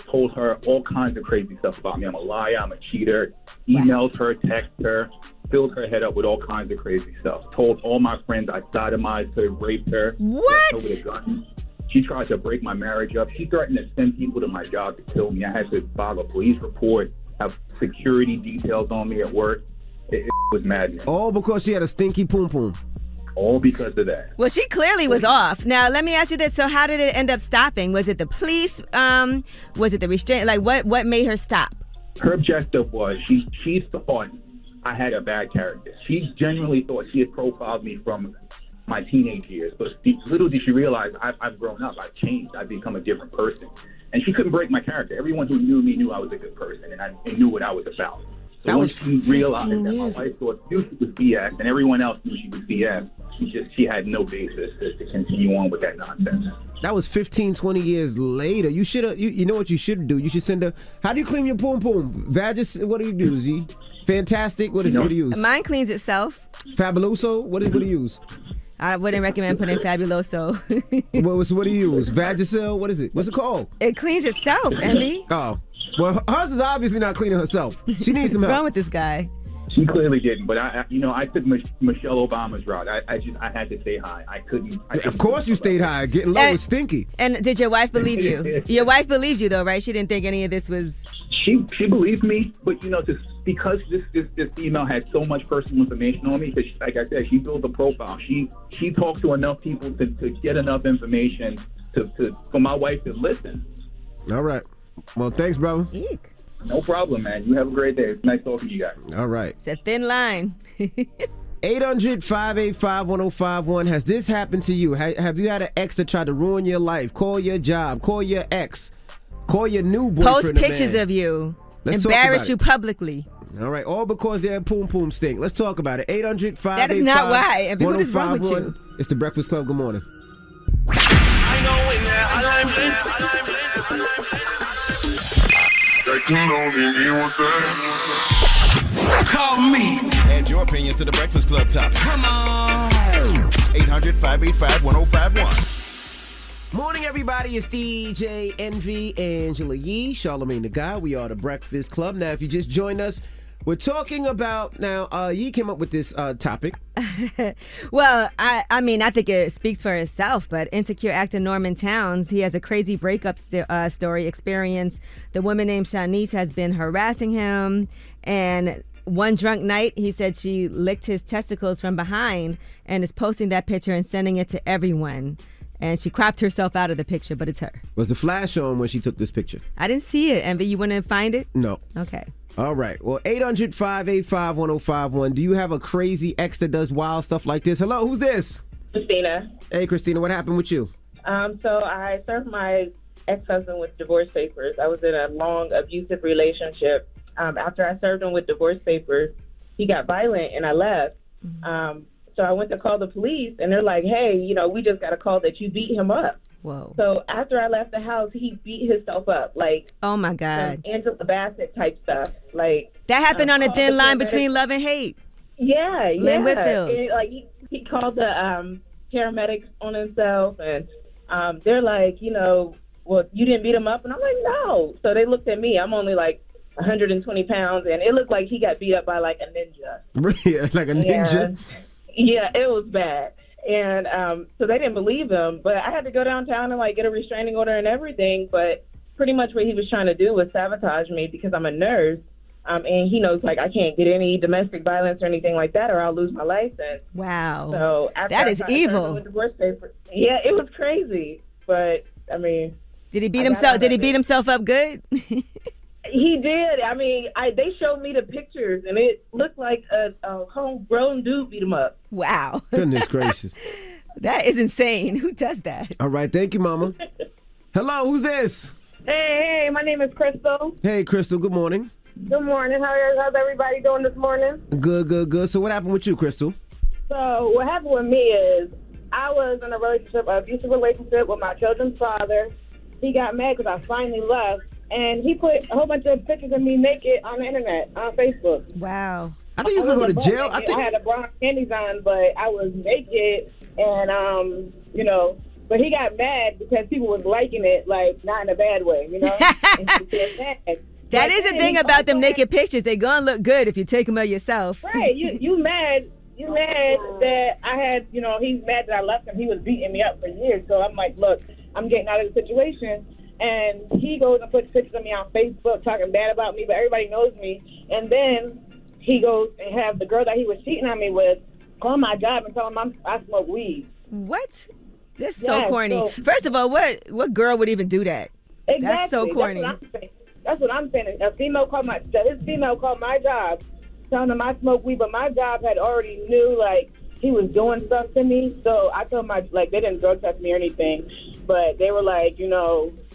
told her all kinds of crazy stuff about me. I'm a liar, I'm a cheater, emailed her, texted her, filled her head up with all kinds of crazy stuff. Told all my friends I sodomized her, raped her. What? With a gun. She tried to break my marriage up. She threatened to send people to my job to kill me. I had to file a police report, have security details on me at work. It was madness. All because she had a stinky poom poom. All because of that. Well, she clearly was off. Now, let me ask you this. So how did it end up stopping? Was it the police? Was it the restraint? Like, what made her stop? Her objective was she thought I had a bad character. She genuinely thought she had profiled me from my teenage years. But little did she realize I've grown up. I've changed. I've become a different person. And she couldn't break my character. Everyone who knew me knew I was a good person, and I knew what I was about. So that once was she realized that years. my wife thought she was BS, and everyone else knew she was BS, she had no basis to continue on with that nonsense. That was 15, 20 years later. You should have. You know what you should do? You should send her. How do you clean your poom poom? Vagis. What do you do, Z? Fantastic. What do you use? Mine cleans itself. Fabuloso. What do you use? I wouldn't recommend putting Fabuloso. What do you use? Vagisil? What is it? What's it called? It cleans itself, Envy. Oh. Well, hers is obviously not cleaning herself. She needs some What's help. wrong with this guy? She clearly didn't, but I took Michelle Obama's route. I had to stay high. I couldn't. Of course you stayed high. Getting low was stinky. And did your wife believe you? Your wife believed you, though, right? She didn't think any of this was... She believed me, but because this female had so much personal information on me, because like I said, she built a profile. She talked to enough people to get enough information for my wife to listen. All right. Well, thanks, brother. Eek. No problem, man. You have a great day. It's nice talking to you guys. All right. It's a thin line. 800-585-1051. Has this happened to you? Have you had an ex that tried to ruin your life? Call your job. Call your ex. Call your new boyfriend. Post pictures of you. Let's embarrass you publicly. All right. All because their poom poom stink. Let's talk about it. 800-585-1051. That is not why. What is wrong with you? It's the Breakfast Club. Good morning. Call me. Add your opinion to the Breakfast Club topic. Come on. 800-585-1051. Morning, everybody. It's DJ Envy, Angela Yee, Charlamagne the Guy. We are the Breakfast Club. Now, if you just joined us, we're talking about Yee came up with this topic. Well, I mean, I think it speaks for itself, but insecure actor Norman Towns, he has a crazy breakup story experience. The woman named Shanice has been harassing him, and one drunk night, he said she licked his testicles from behind and is posting that picture and sending it to everyone. And she cropped herself out of the picture, but it's her. Was the flash on when she took this picture? I didn't see it, Envy. You want to find it? No. Okay. All right. Well, 800-585-1051. Do you have a crazy ex that does wild stuff like this? Hello, who's this? Christina. Hey, Christina, what happened with you? So I served my ex-husband with divorce papers. I was in a long, abusive relationship. After I served him with divorce papers, he got violent and I left. So I went to call the police, and they're like, hey, we just got a call that you beat him up. Whoa. So after I left the house, he beat himself up. Like, oh, my God. Angela Bassett type stuff. Like that happened on a thin line between love and hate. Yeah, Lynn yeah. Whitfield. And, like, he called the paramedics on himself, and they're like, well, you didn't beat him up? And I'm like, no. So they looked at me. I'm only like 120 pounds, and it looked like he got beat up by like a ninja. Yeah, like a ninja? Yeah, it was bad. And so they didn't believe him, but I had to go downtown and like get a restraining order and everything. But pretty much what he was trying to do was sabotage me because I'm a nurse. And he knows like I can't get any domestic violence or anything like that, or I'll lose my license. Wow. So after that is evil. with divorce papers, yeah, it was crazy. But I mean, did he beat himself? Did he beat himself up good? He did. I mean, they showed me the pictures, and it looked like a homegrown dude beat him up. Wow. Goodness gracious. That is insane. Who does that? All right. Thank you, Mama. Hello, who's this? Hey, my name is Crystal. Hey, Crystal. Good morning. Good morning. How's everybody doing this morning? Good. So what happened with you, Crystal? So what happened with me is I was in an abusive relationship with my children's father. He got mad because I finally left, and he put a whole bunch of pictures of me naked on the internet, on Facebook. Wow. I think you could go to jail. I had a bra and panties on, but I was naked, and but he got mad because people was liking it, like not in a bad way, And he was mad. That is the thing about them naked pictures. They gonna look good if you take them of yourself. Right. You mad that I had, he's mad that I left him. He was beating me up for years. So I'm like, look, I'm getting out of the situation. And he goes and puts pictures of me on Facebook talking bad about me, but everybody knows me. And then he goes and have the girl that he was cheating on me with call my job and tell him I smoke weed. What? That's so corny. First of all, what girl would even do that? Exactly. That's so corny. That's what I'm saying. His female called my job, telling him I smoke weed, but my job had already knew like he was doing stuff to me. So I told they didn't drug test me or anything, but they were like, you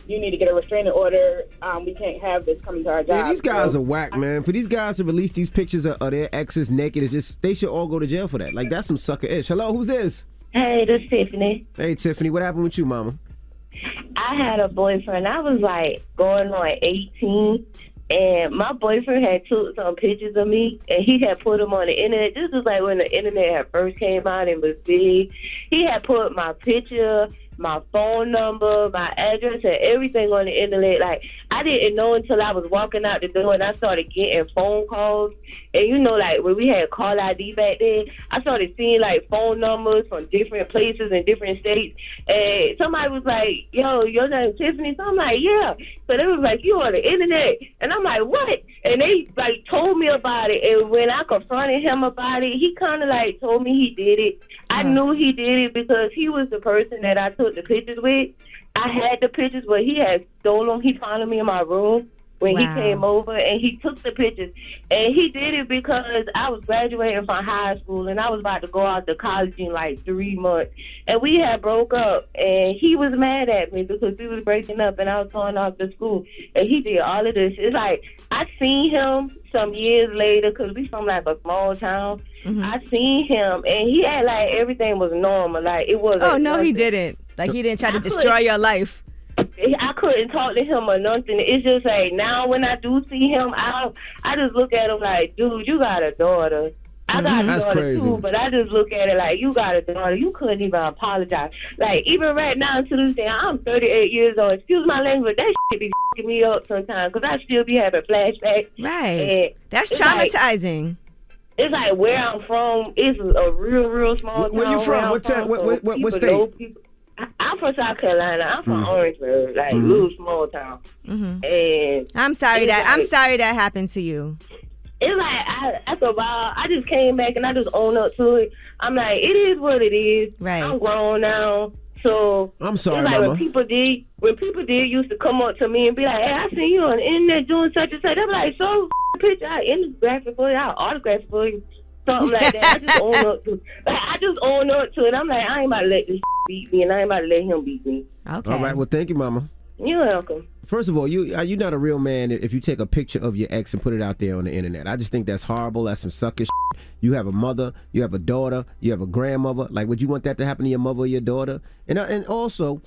need to get a restraining order. We can't have this coming to our job. Yeah, these guys are whack, man. For these guys to release these pictures of their exes naked, is just they should all go to jail for that. Like that's some sucker-ish. Hello, who's this? Hey, this is Tiffany. Hey, Tiffany, what happened with you, mama? I had a boyfriend. I was like going on 18, and my boyfriend had took some pictures of me, and he had put them on the internet. This was like when the internet had first came out and was big. He had put my picture, my phone number, my address, and everything on the internet. Like, I didn't know until I was walking out the door and I started getting phone calls. And like when we had call ID back then, I started seeing like phone numbers from different places in different states. And somebody was like, yo, your name's Tiffany? So I'm like, yeah. So they was like, you on the internet? And I'm like, what? And they like told me about it. And when I confronted him about it, he kind of like told me he did it. I knew he did it because he was the person that I took the pictures with. I had the pictures, but he had stolen. He found me in my room when he came over, and he took the pictures. And he did it because I was graduating from high school, and I was about to go out to college in like 3 months. And we had broke up, and he was mad at me because we was breaking up, and I was going off to school. And he did all of this. It's like I seen him some years later because we from like a small town. Mm-hmm. I seen him, and he had like everything was normal. Like it wasn't. Oh, no, he didn't. Like he didn't try to destroy your life. I couldn't talk to him or nothing. It's just like now when I do see him out, I just look at him like, dude, you got a daughter. I got a daughter too, but I just look at it like, you got a daughter. You couldn't even apologize. Like even right now to this day, I'm 38 years old. Excuse my language, that shit be f***ing me up sometimes because I still be having flashbacks. Right. That's traumatizing. It's like where I'm from. It's a real small town. Where you from? What state? I'm from South Carolina. I'm from Orangeburg, like little small town. Mm-hmm. And I'm sorry that happened to you. It's like after a while, I just came back and I just own up to it. I'm like, it is what it is. Right. I'm grown now, so I'm sorry, it's like Mama. when people did used to come up to me and be like, hey, I seen you on the internet doing such and such. I'm like, so picture, I autograph it for you, I autograph it for you. Something like that. I just own up to it. I'm like, I ain't about to let this beat me, and I ain't about to let him beat me. Okay. All right. Well, thank you, Mama. You're welcome. First of all, you're not a real man if you take a picture of your ex and put it out there on the internet. I just think that's horrible. That's some sucker shit. You have a mother, you have a daughter, you have a grandmother. Like, would you want that to happen to your mother or your daughter? And also,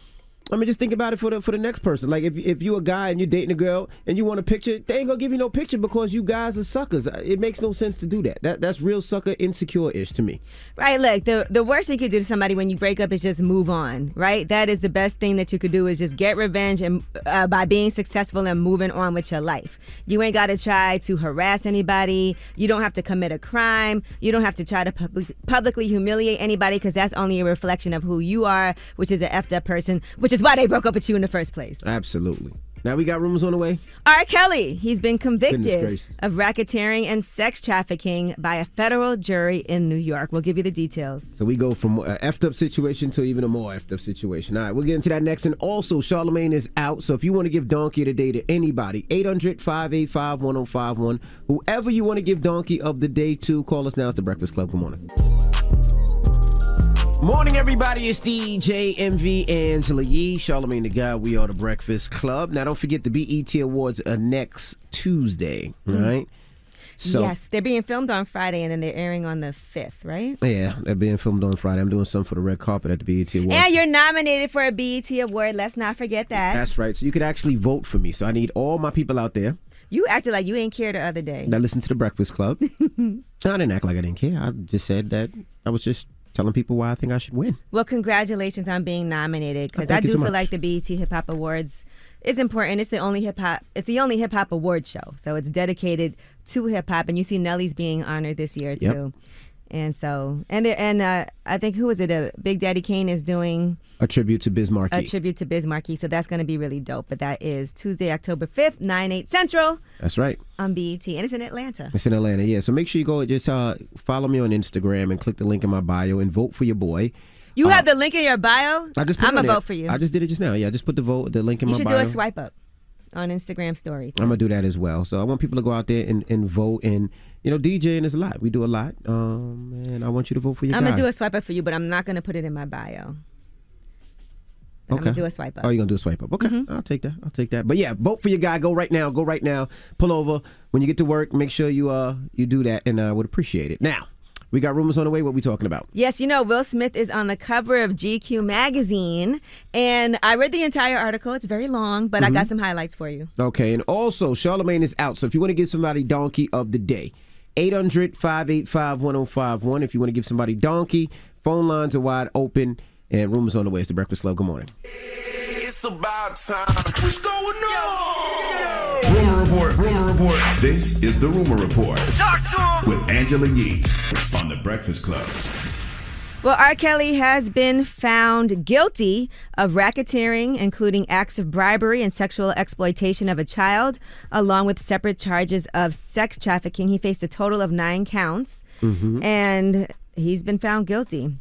I mean, just think about it for the next person. Like, if you're a guy and you're dating a girl and you want a picture, they ain't gonna give you no picture because you guys are suckers. It makes no sense to do that. That's real sucker insecure-ish to me. Right, look, the worst you could do to somebody when you break up is just move on, right? That is the best thing that you could do is just get revenge and by being successful and moving on with your life. You ain't got to try to harass anybody. You don't have to commit a crime. You don't have to try to publicly humiliate anybody because that's only a reflection of who you are, which is an effed up person, which is why they broke up with you in the first place. Absolutely. Now we got rumors on the way. R. Kelly, he's been convicted of racketeering and sex trafficking by a federal jury in New York. We'll give you the details. So we go from an effed up situation to even a more effed up situation. All right, we'll get into that next. And also, Charlamagne is out. So if you want to give Donkey the Day to anybody, 800-585-1051. Whoever you want to give Donkey of the Day to, call us now. It's The Breakfast Club. Good morning. Morning, everybody. It's DJ MV Angela Yee, Charlamagne the Guy. We are the Breakfast Club. Now, don't forget the BET Awards are next Tuesday, right? So, yes, they're being filmed on Friday, and then they're airing on the 5th, right? Yeah, they're being filmed on Friday. I'm doing something for the red carpet at the BET Awards. And you're nominated for a BET Award. Let's not forget that. That's right. So you could actually vote for me. So I need all my people out there. You acted like you ain't care the other day. That listen to the Breakfast Club. I didn't act like I didn't care. I just said that I was just telling people why I think I should win. Well, congratulations on being nominated, because Thank I you do so feel much. like the BET Hip Hop Awards is important. It's the only hip hop award show, so it's dedicated to hip hop. And you see Nelly's being honored this year too. And so, I think who is it? Big Daddy Kane is doing A tribute to Biz Markie. a tribute to Biz Markie. So that's going to be really dope. But that is Tuesday, October 5th, 9/8 Central That's right. on BET, and it's in Atlanta. It's in Atlanta, yeah. So make sure you go just follow me on Instagram and click the link in my bio and vote for your boy. You have the link in your bio. I just put I'm it on gonna there. vote for you. I just did it just now. Yeah, I just put the link in You my should bio. do a swipe up on Instagram story. I'm gonna do that as well. So I want people to go out there and vote. And DJing is a lot. We do a lot. And I want you to vote for your I'm guy. gonna do a swipe up for you, but I'm not gonna put it in my bio. But I'm gonna do a swipe up. Oh, you're gonna do a swipe up. Okay, I'll take that. But yeah, vote for your guy. Go right now. Pull over. When you get to work, make sure you do that, and I would appreciate it. Now, we got rumors on the way. What we talking about? Yes, Will Smith is on the cover of GQ magazine, and I read the entire article. It's very long, but I got some highlights for you. Okay, and also Charlamagne is out. So if you want to give somebody donkey of the day, 800-585-1051. If you want to give somebody donkey, phone lines are wide open, and rumors on the way. It's the Breakfast Club. Good morning. It's about time. What's going on? Rumor report. This is the Rumor Report Talk to him. with Angela Yee on the Breakfast Club. Well, R. Kelly has been found guilty of racketeering, including acts of bribery and sexual exploitation of a child, along with separate charges of sex trafficking. He faced a total of 9 counts, and he's been found guilty.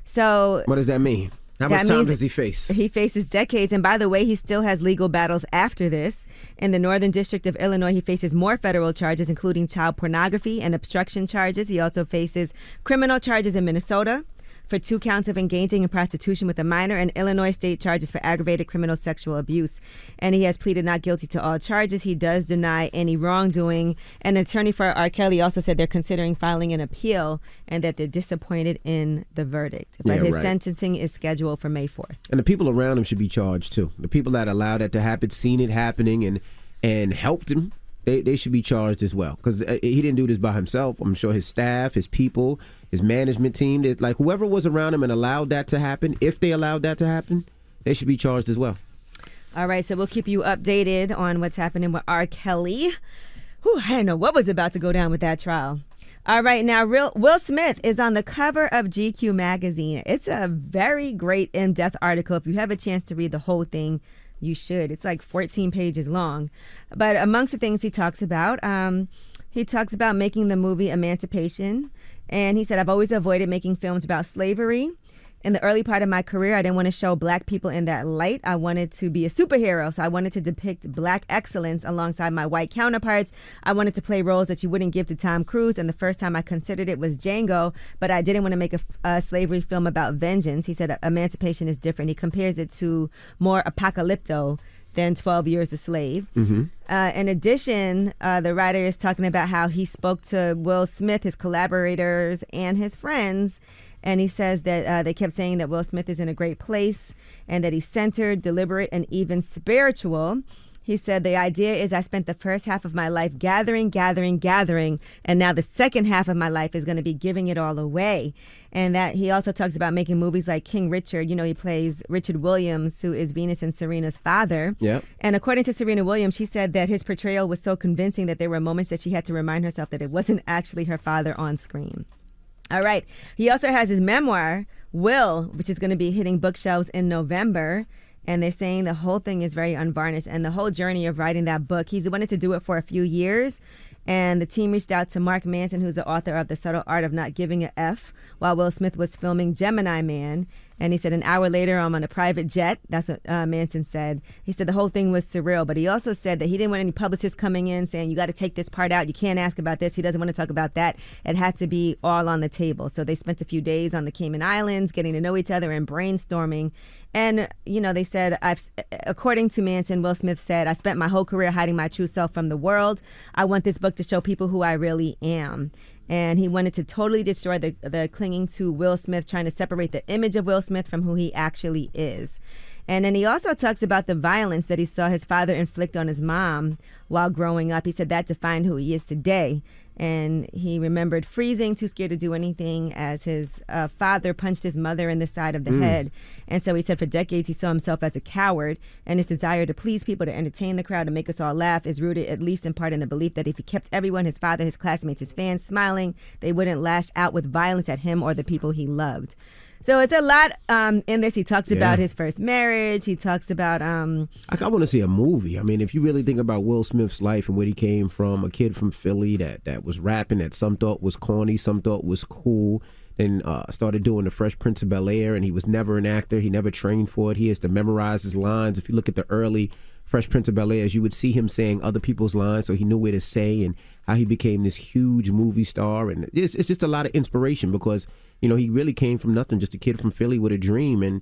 So What does that mean? How much time does he face? He faces decades. And by the way, he still has legal battles after this. In the Northern District of Illinois, he faces more federal charges, including child pornography and obstruction charges. He also faces criminal charges in Minnesota for 2 counts of engaging in prostitution with a minor, and Illinois state charges for aggravated criminal sexual abuse. And he has pleaded not guilty to all charges. He does deny any wrongdoing. An attorney for R. Kelly also said they're considering filing an appeal and that they're disappointed in the verdict. But his sentencing is scheduled for May 4th. And the people around him should be charged too. The people that allowed that to happen, seen it happening, and helped him, they should be charged as well. Because he didn't do this by himself. I'm sure his staff, his people, his management team, like whoever was around him and allowed that to happen, if they allowed that to happen, they should be charged as well. All right, so we'll keep you updated on what's happening with R. Kelly. Whew, I didn't know what was about to go down with that trial. All right, now Will Smith is on the cover of GQ magazine. It's a very great in-depth article. If you have a chance to read the whole thing, you should. It's like 14 pages long. But amongst the things he talks about making the movie Emancipation. And he said, I've always avoided making films about slavery. In the early part of my career, I didn't want to show black people in that light. I wanted to be a superhero, so I wanted to depict black excellence alongside my white counterparts. I wanted to play roles that you wouldn't give to Tom Cruise, and the first time I considered it was Django, but I didn't want to make a slavery film about vengeance. He said Emancipation is different. He compares it to more apocalypto than 12 Years a Slave. In addition, the writer is talking about how he spoke to Will Smith, his collaborators, and his friends, and he says that they kept saying that Will Smith is in a great place and that he's centered, deliberate, and even spiritual. He said, the idea is I spent the first half of my life gathering, and now the second half of my life is going to be giving it all away. And that he also talks about making movies like King Richard. He plays Richard Williams, who is Venus and Serena's father. Yep. And according to Serena Williams, she said that his portrayal was so convincing that there were moments that she had to remind herself that it wasn't actually her father on screen. All right. He also has his memoir, Will, which is going to be hitting bookshelves in November. And they're saying the whole thing is very unvarnished. And the whole journey of writing that book, he's wanted to do it for a few years. And the team reached out to Mark Manson, who's the author of The Subtle Art of Not Giving a F, while Will Smith was filming Gemini Man. And he said an hour later, I'm on a private jet. That's what Manson said. He said the whole thing was surreal, but he also said that he didn't want any publicists coming in saying, you got to take this part out. You can't ask about this. He doesn't want to talk about that. It had to be all on the table. So they spent a few days on the Cayman Islands getting to know each other and brainstorming. And, they said, according to Manson, Will Smith said, I spent my whole career hiding my true self from the world. I want this book to show people who I really am. And he wanted to totally destroy the clinging to Will Smith, trying to separate the image of Will Smith from who he actually is. And then he also talks about the violence that he saw his father inflict on his mom while growing up. He said that defined who he is today. And he remembered freezing, too scared to do anything, as his father punched his mother in the side of the head. And so he said for decades he saw himself as a coward, and his desire to please people, to entertain the crowd, to make us all laugh is rooted at least in part in the belief that if he kept everyone, his father, his classmates, his fans, smiling, they wouldn't lash out with violence at him or the people he loved. So it's a lot in this. He talks about his first marriage. He talks about... I want to see a movie. I mean, if you really think about Will Smith's life and where he came from, a kid from Philly that was rapping, that some thought was corny, some thought was cool, then started doing the Fresh Prince of Bel-Air, and he was never an actor. He never trained for it. He has to memorize his lines. If you look at the early Fresh Prince of Bel-Air, you would see him saying other people's lines, so he knew where to say, and how he became this huge movie star. And it's just a lot of inspiration because, he really came from nothing, just a kid from Philly with a dream, and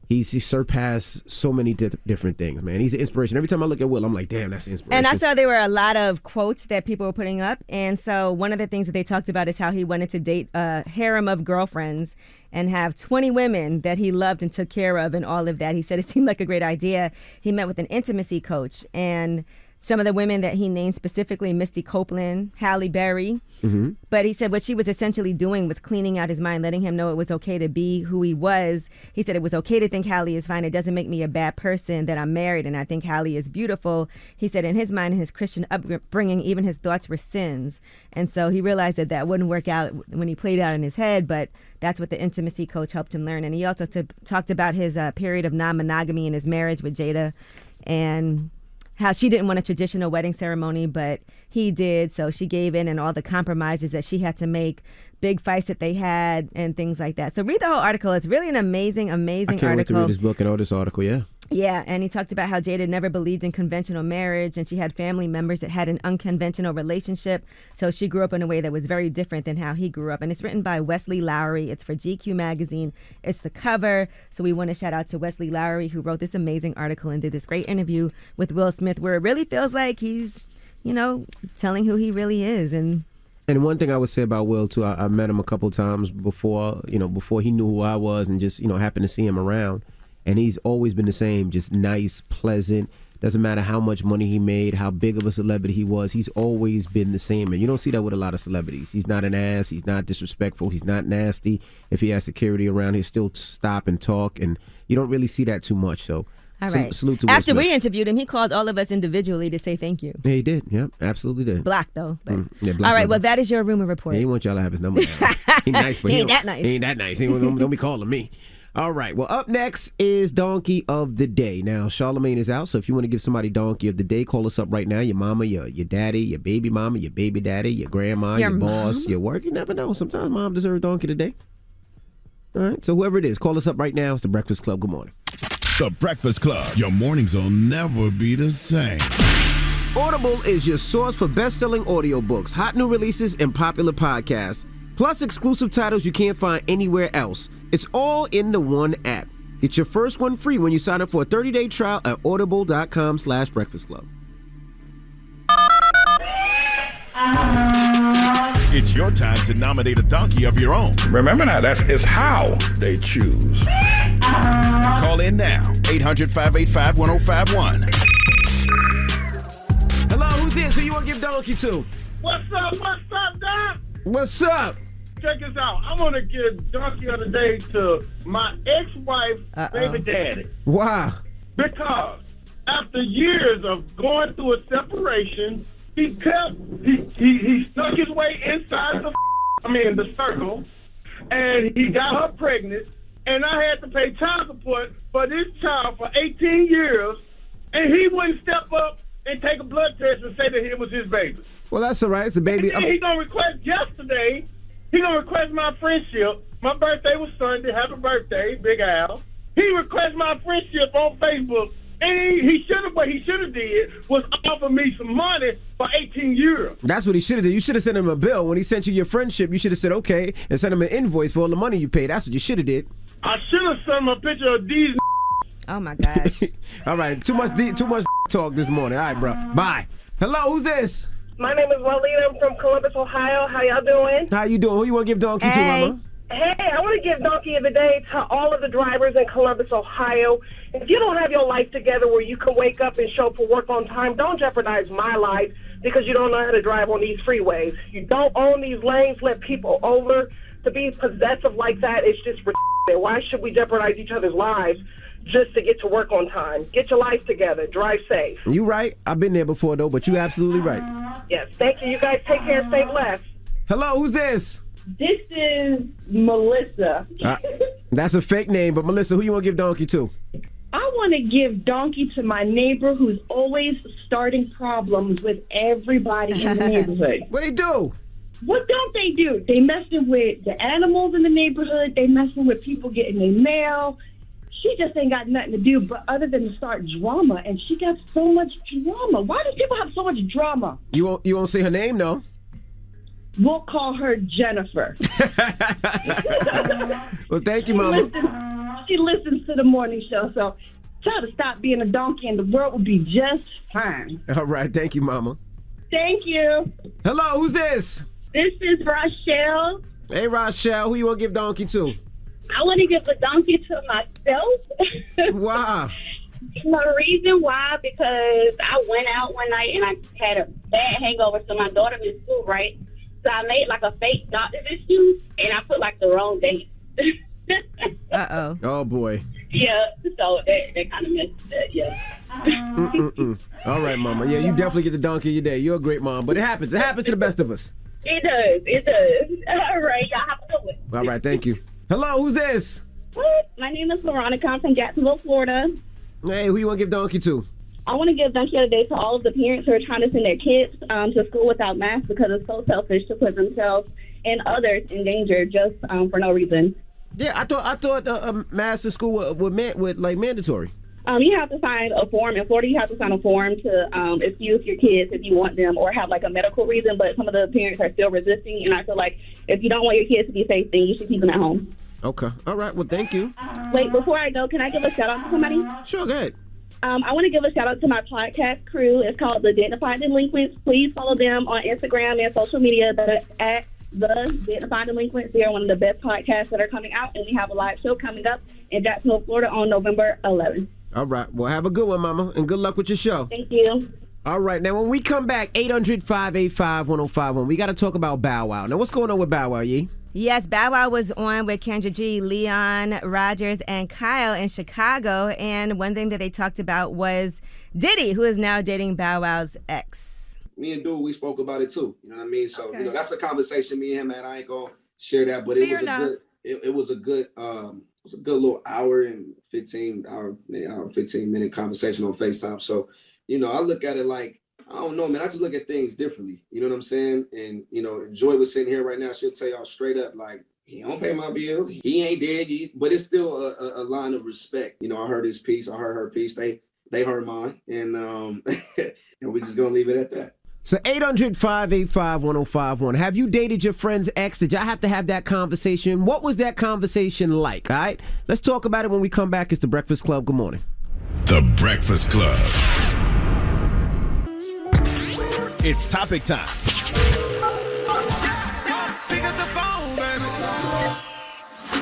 he's surpassed so many different things, man. He's an inspiration. Every time I look at Will, I'm like, damn, that's an inspiration. And I saw there were a lot of quotes that people were putting up. And so one of the things that they talked about is how he wanted to date a harem of girlfriends and have 20 women that he loved and took care of and all of that. He said it seemed like a great idea. He met with an intimacy coach, and some of the women that he named specifically, Misty Copeland, Halle Berry. Mm-hmm. But he said what she was essentially doing was cleaning out his mind, letting him know it was okay to be who he was. He said it was okay to think Halle is fine. It doesn't make me a bad person that I'm married, and I think Halle is beautiful. He said in his mind and his Christian upbringing, even his thoughts were sins. And so he realized that wouldn't work out when he played it out in his head, but that's what the intimacy coach helped him learn. And he also talked about his period of non-monogamy in his marriage with Jada, and how she didn't want a traditional wedding ceremony, but he did, so she gave in, and all the compromises that she had to make, big fights that they had, and things like that. So read the whole article. It's really an amazing article. I can't wait to read his book and all this article, yeah. Yeah, and he talked about how Jada never believed in conventional marriage, and she had family members that had an unconventional relationship, so she grew up in a way that was very different than how he grew up. And it's written by Wesley Lowery. It's for GQ magazine. It's the cover, so we want to shout out to Wesley Lowery, who wrote this amazing article and did this great interview with Will Smith, where it really feels like he's, telling who he really is. And one thing I would say about Will, too, I met him a couple times before he knew who I was, and just, happened to see him around. And he's always been the same, just nice, pleasant. Doesn't matter how much money he made, how big of a celebrity he was. He's always been the same. And you don't see that with a lot of celebrities. He's not an ass. He's not disrespectful. He's not nasty. If he has security around, he'll still stop and talk. And you don't really see that too much. So all right. Salute to Will After Smith. we interviewed him, he called all of us individually to say thank you. Yeah, he did. Yeah, absolutely did. Blocked, though. But. Yeah, all right, well, that is your rumor report. Yeah, he wants y'all to have his number. He's nice, but he ain't that nice. He ain't that nice. Don't be calling me. All right. Well, up next is Donkey of the Day. Now, Charlamagne is out, so if you want to give somebody Donkey of the Day, call us up right now. Your mama, your daddy, your baby mama, your baby daddy, your grandma, your boss, your work. You never know. Sometimes mom deserves Donkey of the Day. All right. So whoever it is, call us up right now. It's The Breakfast Club. Good morning. The Breakfast Club. Your mornings will never be the same. Audible is your source for best-selling audiobooks, hot new releases, and popular podcasts, plus exclusive titles you can't find anywhere else. It's all in the one app. Get your first one free when you sign up for a 30-day trial at audible.com/breakfast club. It's your time to nominate a donkey of your own. Remember now, it's how they choose. Call in now, 800-585-1051. Hello, who's this? Who you want to give donkey to? What's up, Doc? What's up? Check this out. I'm going to give donkey of the day to my ex-wife's baby daddy. Why? Because after years of going through a separation, he stuck his way inside the circle, and he got her pregnant, and I had to pay child support for this child for 18 years, and he wouldn't step up and take a blood test and say that it was his baby. Well, that's all right. It's a baby. And then he gonna request yesterday He gonna request my friendship. My birthday was Sunday. Happy birthday, Big Al. He requested my friendship on Facebook. And he should have, what he should have did was offer me some money for 18 years. That's what he should have did. You should have sent him a bill. When he sent you your friendship, you should have said, okay, and sent him an invoice for all the money you paid. That's what you should have did. I should have sent him a picture of these. Oh, my gosh. All right, too much talk this morning. All right, bro. Bye. Hello, who's this? My name is Walita. I'm from Columbus, Ohio. How y'all doing? How you doing? Who you want to give donkey to, mama? Hey, I want to give Donkey of the Day to all of the drivers in Columbus, Ohio. If you don't have your life together where you can wake up and show up for work on time, don't jeopardize my life because you don't know how to drive on these freeways. You don't own these lanes, let people over. To be possessive like that, it's just ridiculous. Why should we jeopardize each other's lives just to get to work on time? Get your life together. Drive safe. You right. I've been there before, though, but you absolutely right. Yes, thank you. You guys take care and stay blessed. Hello, who's this? This is Melissa. That's a fake name, but Melissa, who you want to give donkey to? I want to give donkey to my neighbor who's always starting problems with everybody in the neighborhood. What they do? What don't they do? They messing with the animals in the neighborhood. They messing with people getting their mail. She just ain't got nothing to do but other than to start drama, and she got so much drama. Why do people have so much drama? You won't say her name, no? We'll call her Jennifer. Well, thank you, Mama. She listens to the morning show, so tell her to stop being a donkey and the world will be just fine. All right, thank you, Mama. Thank you. Hello, who's this? This is Rochelle. Hey, Rochelle, who you want to give donkey to? I want to give a donkey to myself. Wow. The reason why, because I went out one night and I had a bad hangover, so my daughter missed school, right? So I made like a fake doctor's excuse, and I put like the wrong date. Uh-oh. Oh, boy. Yeah, so that kind of messed it, yeah. All right, Mama. Yeah, you definitely get the donkey of your day. You're a great mom, but it happens. It happens to the best of us. It does. All right, y'all have a good one. All right, thank you. Hello, who's this? My name is Veronica. I'm from Jacksonville, Florida. Hey, who you want to give donkey to? I want to give donkey of the day to all of the parents who are trying to send their kids to school without masks because it's so selfish to put themselves and others in danger just for no reason. Yeah, I thought masks in school were like mandatory. You have to sign a form. In Florida, you have to sign a form to excuse your kids if you want them or have like a medical reason, but some of the parents are still resisting, and I feel like if you don't want your kids to be safe, then you should keep them at home. Okay. All right. Well, thank you. Wait, before I go, can I give a shout out to somebody? Sure, go ahead. I want to give a shout out to my podcast crew. It's called The Identified Delinquents. Please follow them on Instagram and social media that are at The Identified Delinquents. They are one of the best podcasts that are coming out, and we have a live show coming up in Jacksonville, Florida on November 11th. All right. Well, have a good one, Mama, and good luck with your show. Thank you. All right. Now, when we come back, 800-585-1051, we got to talk about Bow Wow. Now, what's going on with Bow Wow, Yee? Yes, Bow Wow was on with Kendra G, Leon, Rogers, and Kyle in Chicago. And one thing that they talked about was Diddy, who is now dating Bow Wow's ex. Me and Dude, we spoke about it too. You know what I mean? So, that's a conversation me and him had. I ain't gonna share that, but it was a good little hour and 15 minute conversation on FaceTime. So, I look at it like, I don't know, man. I just look at things differently. You know what I'm saying? And, if Joy was sitting here right now, she'll tell y'all straight up, like, he don't pay my bills. He ain't dead. But it's still a line of respect. I heard his piece. I heard her piece. They heard mine. And and we just going to leave it at that. So 800-585-1051. Have you dated your friend's ex? Did y'all have to have that conversation? What was that conversation like? All right. Let's talk about it when we come back. It's The Breakfast Club. Good morning. The Breakfast Club. It's topic time.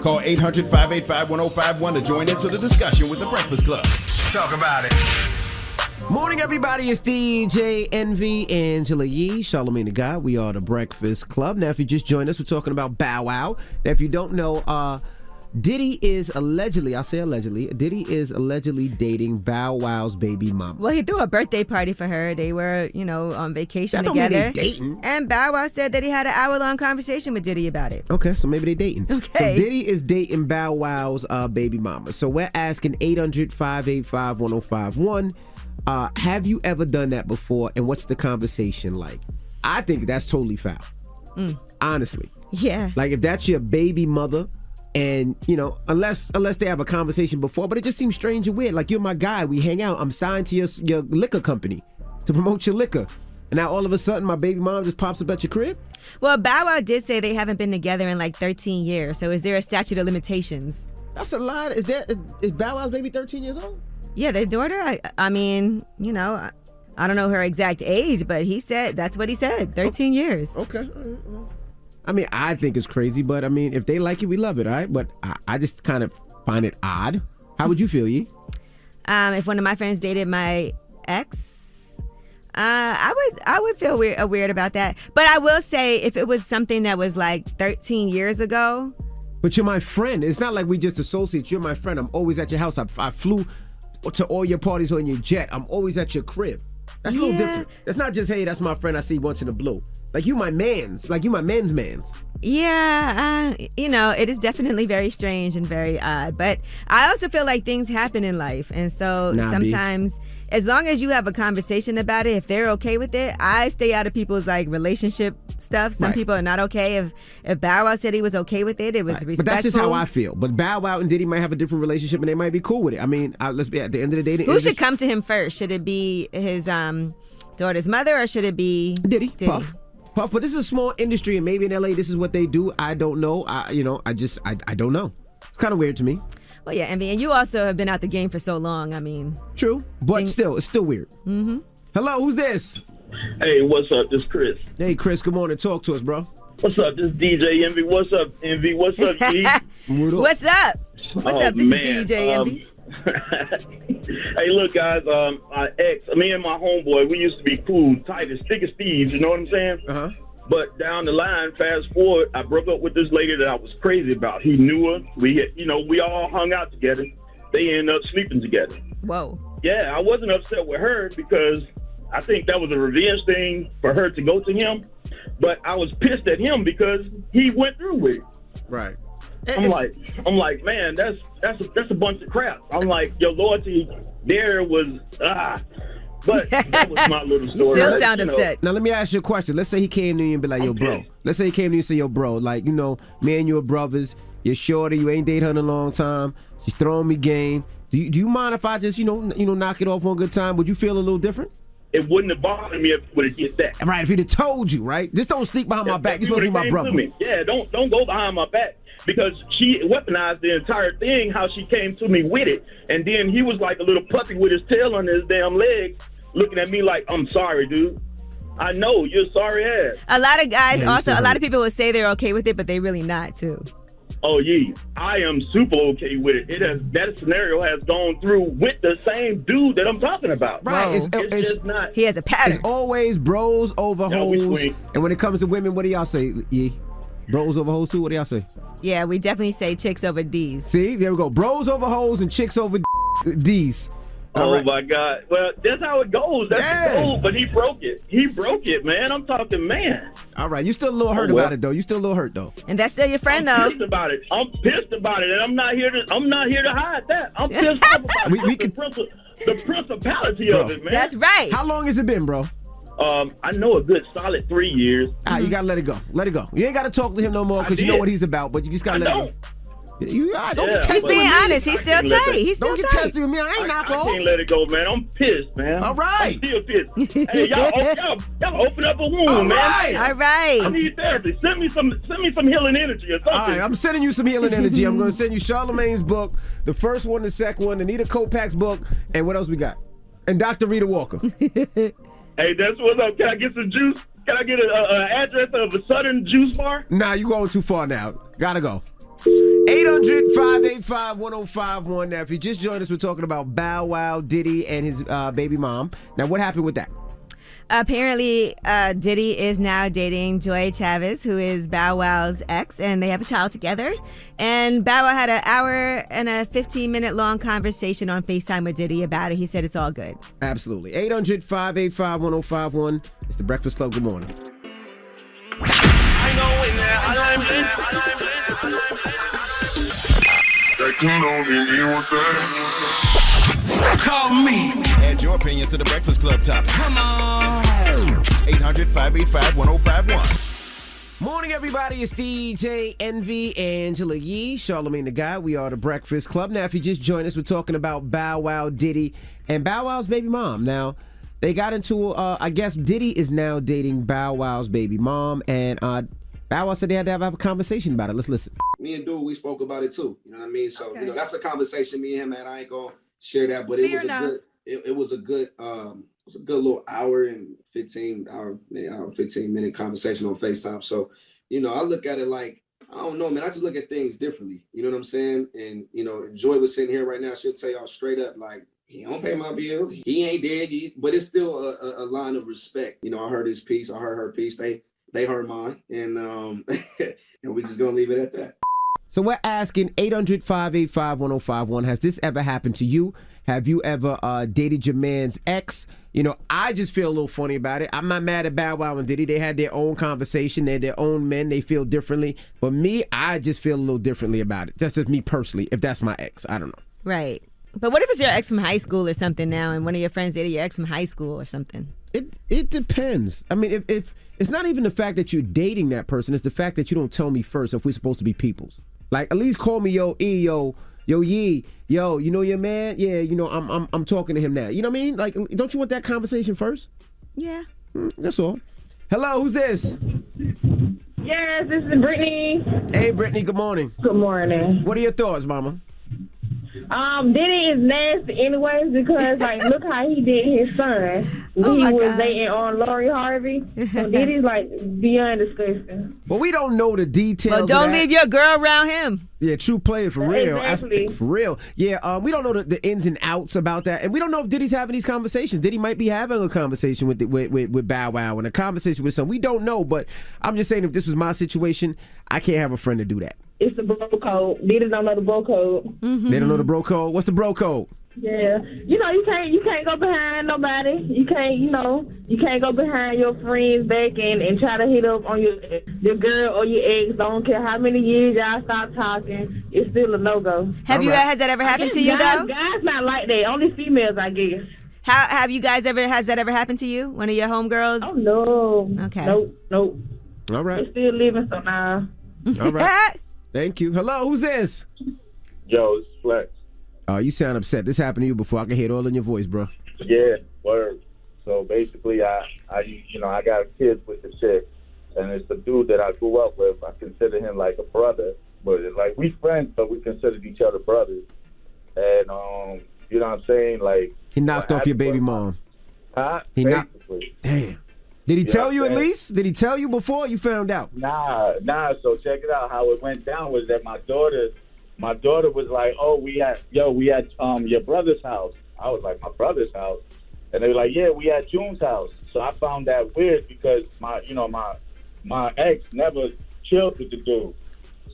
Call 800-585-1051 to join into the discussion with The Breakfast Club. Talk about it. Morning, everybody. It's DJ Envy, Angela Yee, Charlamagne the Guy. We are The Breakfast Club. Now, if you just joined us, we're talking about Bow Wow. Now, if you don't know, Diddy is allegedly dating Bow Wow's baby mama. Well, he threw a birthday party for her. They were, on vacation that together. Don't mean they dating. And Bow Wow said that he had an hour-long conversation with Diddy about it. Okay, so maybe they dating. Okay. So Diddy is dating Bow Wow's baby mama. So we're asking 800-585-1051. Have you ever done that before, and what's the conversation like? I think that's totally foul. Honestly. Yeah. Like if that's your baby mother, and you know, unless they have a conversation before, but it just seems strange and weird. Like you're my guy, we hang out. I'm signed to your liquor company to promote your liquor, and now all of a sudden my baby mom just pops up at your crib. Well, Bow Wow did say they haven't been together in like 13 years. So is there a statute of limitations? That's a lot. Is Bow Wow's baby 13 years old? Yeah, their daughter. I mean, you know, I don't know her exact age, but he said that's what he said. 13 years. Okay. I mean, I think it's crazy, but I mean, if they like it, we love it, all right? But I just kind of find it odd. How would you feel, Yee? If one of my friends dated my ex, I would feel weird about that. But I will say, if it was something that was like 13 years ago. But you're my friend. It's not like we just associates. You're my friend. I'm always at your house. I flew to all your parties on your jet. I'm always at your crib. That's a little different. It's not just, hey, that's my friend I see once in a blue. Like you my mans. Like you my men's mans. Yeah, you know, it is definitely very strange and very odd. But I also feel like things happen in life. And so sometimes, as long as you have a conversation about it, if they're okay with it, I stay out of people's like relationship stuff. Some people are not okay. If Bow Wow said he was okay with it, it was respectful. But that's just how I feel. But Bow Wow and Diddy might have a different relationship and they might be cool with it. I mean, let's be at the end of the day. Who should come to him first? Should it be his daughter's mother or should it be Diddy? Puff, but this is a small industry, and maybe in LA this is what they do. I don't know. I don't know. It's kind of weird to me. Well, yeah, Envy, and you also have been out the game for so long. I mean, true, but still, it's still weird. Mm-hmm. Hello, who's this? Hey, what's up? This is Chris. Hey, Chris. Good morning. Talk to us, bro. What's up? This is DJ Envy. What's up, Envy? What's up, G? What's up? What's up? This is DJ Envy. Hey, look, guys. Me and my homeboy, we used to be cool, tight as thick as thieves. You know what I'm saying? Uh-huh. But down the line, fast forward, I broke up with this lady that I was crazy about. He knew her. We all hung out together. They ended up sleeping together. Whoa. Yeah, I wasn't upset with her because I think that was a revenge thing for her to go to him. But I was pissed at him because he went through with it. Right. I'm like, man, that's a bunch of crap. I'm like, your loyalty there was but that was my little story. You still sound upset. Now let me ask you a question. Let's say he came to you and be like, yo, bro. Let's say he came to you and say, yo, bro, like, you know, me and you are brothers. You're shorty. You ain't dated her in a long time. She's throwing me game. Do you mind if I just, you know, knock it off on a good time? Would you feel a little different? It wouldn't have bothered me if it would have hit that. Right, if he'd have told you, right? Just don't sneak behind my back. You're supposed to be my brother. Yeah, don't go behind my back. Because she weaponized the entire thing, how she came to me with it. And then he was like a little puppy with his tail on his damn leg, looking at me like, I'm sorry, dude. I know, you're sorry ass. A lot of guys a lot of people will say they're okay with it, but they really not, too. Oh, yeah. I am super okay with it. That scenario has gone through with the same dude that I'm talking about. Right. It's just not. He has a pattern. It's always bros over hoes. And when it comes to women, what do y'all say, Yee? Bros over hoes too? What do y'all say? Yeah, we definitely say chicks over D's. See, there we go. Bros over hoes and chicks over D's. My God. Well, that's how it goes. That's the goal, but he broke it. He broke it, man. I'm talking, man. All right, you still a little hurt about it, though. You still a little hurt, though. And that's still your friend, though. I'm pissed about it, and I'm not here to hide that. I'm pissed off about the principality of it, man. That's right. How long has it been, bro? I know a good solid 3 years. You gotta let it go. Let it go. You ain't gotta talk to him no more because you know what he's about, but you just gotta let it go. Don't get testy. He's being honest. He's still tight. He's still tight. Don't get testy with me. I ain't knock off. I can't let it go, man. I'm pissed, man. All right. I'm still pissed. Hey, y'all open up a wound, man. All right. I need therapy. Send me some healing energy or something. All right, I'm sending you some healing energy. I'm gonna send you Charlamagne's book, the first one, the second one, Anita Kopac's book, and what else we got? And Dr. Rita Walker. Hey, that's what's up. Can I get some juice? Can I get an address of a Southern juice bar? Nah, you going too far now. Gotta go. 800-585-1051. Now, if you just joined us, we're talking about Bow Wow, Diddy, and his baby mom. Now, what happened with that? Apparently, Diddy is now dating Joy Chavez, who is Bow Wow's ex, and they have a child together. And Bow Wow had an hour and a 15-minute long conversation on FaceTime with Diddy about it. He said it's all good. Absolutely. 800-585-1051. It's the Breakfast Club. Good morning. Call me. Add your opinion to the Breakfast Club topic. Come on. 800-585-1051. Morning, everybody. It's DJ Envy, Angela Yee, Charlamagne the Guy. We are the Breakfast Club. Now, if you just joined us, we're talking about Bow Wow, Diddy, and Bow Wow's baby mom. Now, they got into, I guess Diddy is now dating Bow Wow's baby mom, and Bow Wow said they had to have a conversation about it. Let's listen. Me and Dude, we spoke about it too. You know what I mean? So, that's a conversation me and him had. I ain't gonna share that, but it was a good little hour and 15 minute conversation on FaceTime. So, I look at it like, I don't know, man. I just look at things differently. You know what I'm saying? And, if Joy was sitting here right now, she'll tell y'all straight up, like, he don't pay my bills. He ain't dead. But it's still a line of respect. I heard his piece. I heard her piece. They heard mine. And, and we just going to leave it at that. So we're asking 800-585-1051. Has this ever happened to you? Have you ever dated your man's ex? I just feel a little funny about it. I'm not mad at Bow Wow and Diddy. They had their own conversation. They're their own men. They feel differently. But me, I just feel a little differently about it. Just as me personally, if that's my ex. I don't know. Right. But what if it's your ex from high school or something now, and one of your friends dated your ex from high school or something? It depends. I mean, if it's not even the fact that you're dating that person, it's the fact that you don't tell me first if we're supposed to be peoples. Like, at least call me yo Yee, yo, your man? Yeah, I'm talking to him now. You know what I mean? Like, don't you want that conversation first? Yeah. That's all. Hello, who's this? Yes, this is Brittany. Hey, Brittany, good morning. Good morning. What are your thoughts, mama? Diddy is nasty anyways because, like, look how he did his son. He was dating on Lori Harvey. So Diddy's, like, beyond disgusting. Well, we don't know the details. Well, don't leave your girl around him. Yeah, true player for real. Exactly. For real. Yeah, we don't know the ins and outs about that. And we don't know if Diddy's having these conversations. Diddy might be having a conversation with Bow Wow and a conversation with his son. We don't know, but I'm just saying if this was my situation, I can't have a friend to do that. It's the bro code. Diddy don't know the bro code. Mm-hmm. They don't know the bro code? What's the bro code? Yeah. You can't go behind nobody. You can't go behind your friends back and try to hit up on your girl or your ex. Don't care how many years y'all stop talking. It's still a no-go. Has that ever happened to you, though? Guys not like that. Only females, I guess. Has that ever happened to you? One of your homegirls? Oh, no. Okay. Nope. All right. They're still living, so now. All right. Thank you. Hello, who's this? Yo, it's Flex. Oh, you sound upset. This happened to you before. I can hear it all in your voice, bro. Yeah, word. So basically, I got kids with the chick, and it's the dude that I grew up with. I consider him like a brother, but like we friends, but we considered each other brothers. And you know what I'm saying? Like he knocked off your baby mom. Huh? Basically. Damn. Did he tell you at least? Did he tell you before you found out? Nah. So check it out. How it went down was that my daughter was like, "Oh, we at your brother's house." I was like, "My brother's house?" And they were like, "Yeah, we at June's house." So I found that weird because my ex never chilled with the dude.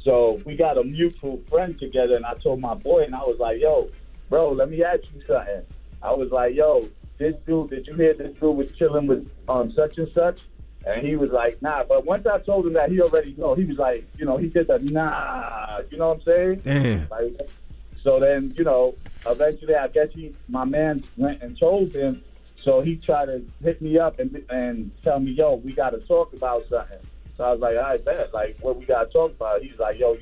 So we got a mutual friend together, and I told my boy, and I was like, "Yo, bro, let me ask you something." I was like, "Yo, this dude, did you hear this dude was chilling with such and such?" And he was like, "Nah." But once I told him that, he already know. He was like, he did the nah. You know what I'm saying? Damn. Like, so then, eventually, I guess my man went and told him. So he tried to hit me up and tell me, "Yo, we got to talk about something." So I was like, "I bet. Like, what we got to talk about?" He's like, "Yo,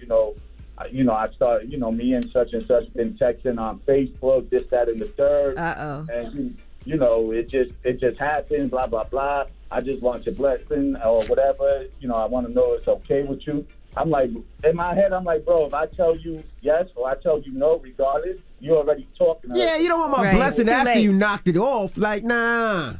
I started, me and such been texting on Facebook, this, that, and the third." And it just happened, blah, blah, blah. I just want your blessing or whatever. I want to know it's okay with you. I'm like, in my head, I'm like, bro, if I tell you yes or I tell you no, regardless, you're already talking. Yeah, you don't want my blessing after you knocked it off. Like, nah.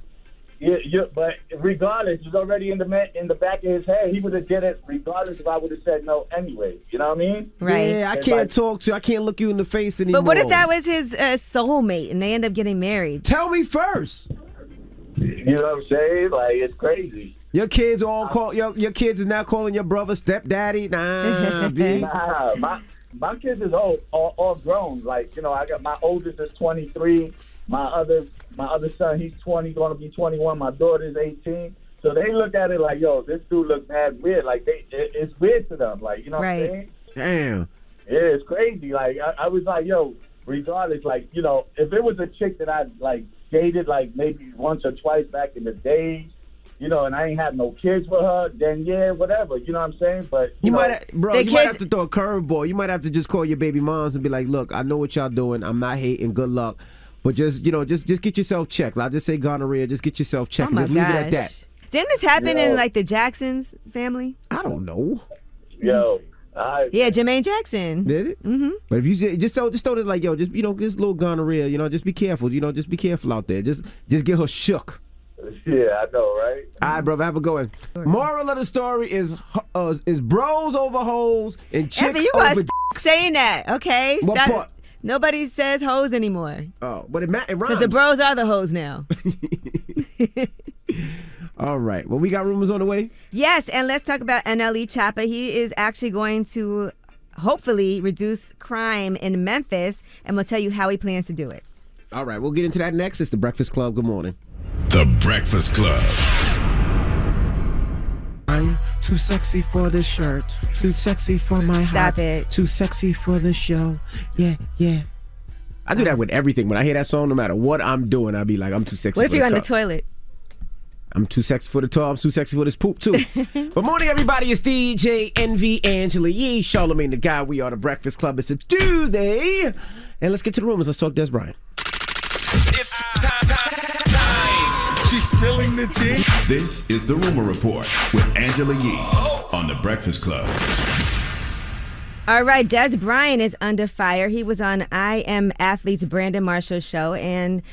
Yeah, but regardless, it's already in the back of his head. He would have did it regardless if I would have said no anyway. You know what I mean? Right. Yeah, I can't talk to you. I can't look you in the face anymore. But what if that was his soulmate and they end up getting married? Tell me first. You know what I'm saying? Like, it's crazy. Your kids your kids is now calling your brother stepdaddy. Nah, B. Nah, my kids is all grown. Like, I got my oldest is 23. My other son, he's 20, going to be 21. My daughter's 18. So they look at it like, yo, this dude looks mad weird. Like, it's weird to them. Like, you know what I'm saying? Damn. Yeah, it's crazy. Like, I was like, yo, regardless, like, if it was a chick that I, like, dated, like, maybe once or twice back in the days, and I ain't have no kids with her, then yeah, whatever. You know what I'm saying? But you might have to throw a curveball. You might have to just call your baby moms and be like, look, I know what y'all doing. I'm not hating. Good luck. But just get yourself checked. I'll just say gonorrhea. Just get yourself checked. Oh my Just leave it at gosh. that. Didn't this happen in like the Jacksons family? I don't know. Yo. Yeah, Jermaine Jackson. Did it? Mm-hmm. But if you just throw it like, yo, just this little gonorrhea, just be careful. Just be careful out there. Just get her shook. Yeah, I know, right? All right, brother, have a good one. Moral of the story is bros over hoes and chicks Evan, you over was saying that, okay? What Stop- part? Nobody says hoes anymore. Oh, but it rhymes. Because the bros are the hoes now. All right. Well, we got rumors on the way? Yes, and let's talk about NLE Choppa. He is actually going to hopefully reduce crime in Memphis, and we'll tell you how he plans to do it. All right, we'll get into that next. It's The Breakfast Club. Good morning. The Breakfast Club. I'm too sexy for the shirt. Too sexy for my Stop hat. it. Too sexy for the show. Yeah, yeah. I do that with everything. When I hear that song, no matter what I'm doing, I'll be like, I'm too sexy What if for you're on the cup. toilet? I'm too sexy for the tub. I'm too sexy for this poop, too. Good morning, everybody. It's DJ NV Angela Yee, Charlamagne the Guy. We are The Breakfast Club. It's a Tuesday. And let's get to the rumors. Let's talk Des Bryant. It's time. She's spilling the tea. This is The Rumor Report with Angela Yee on The Breakfast Club. All right, Des Bryant is under fire. He was on I Am Athlete's Brandon Marshall show, and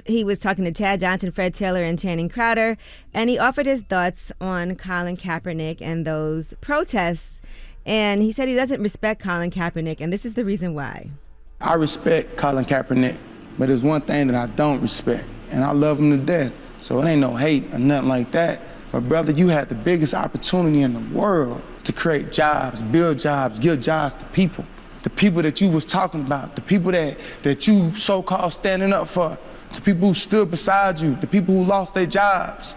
he was talking to Chad Johnson, Fred Taylor, and Channing Crowder, and he offered his thoughts on Colin Kaepernick and those protests, and he said he doesn't respect Colin Kaepernick, and this is the reason why. I respect Colin Kaepernick, but there's one thing that I don't respect, and I love him to death, so it ain't no hate or nothing like that. But brother, you had the biggest opportunity in the world to create jobs, build jobs, give jobs to people. The people that you was talking about, the people that you so-called standing up for, the people who stood beside you, the people who lost their jobs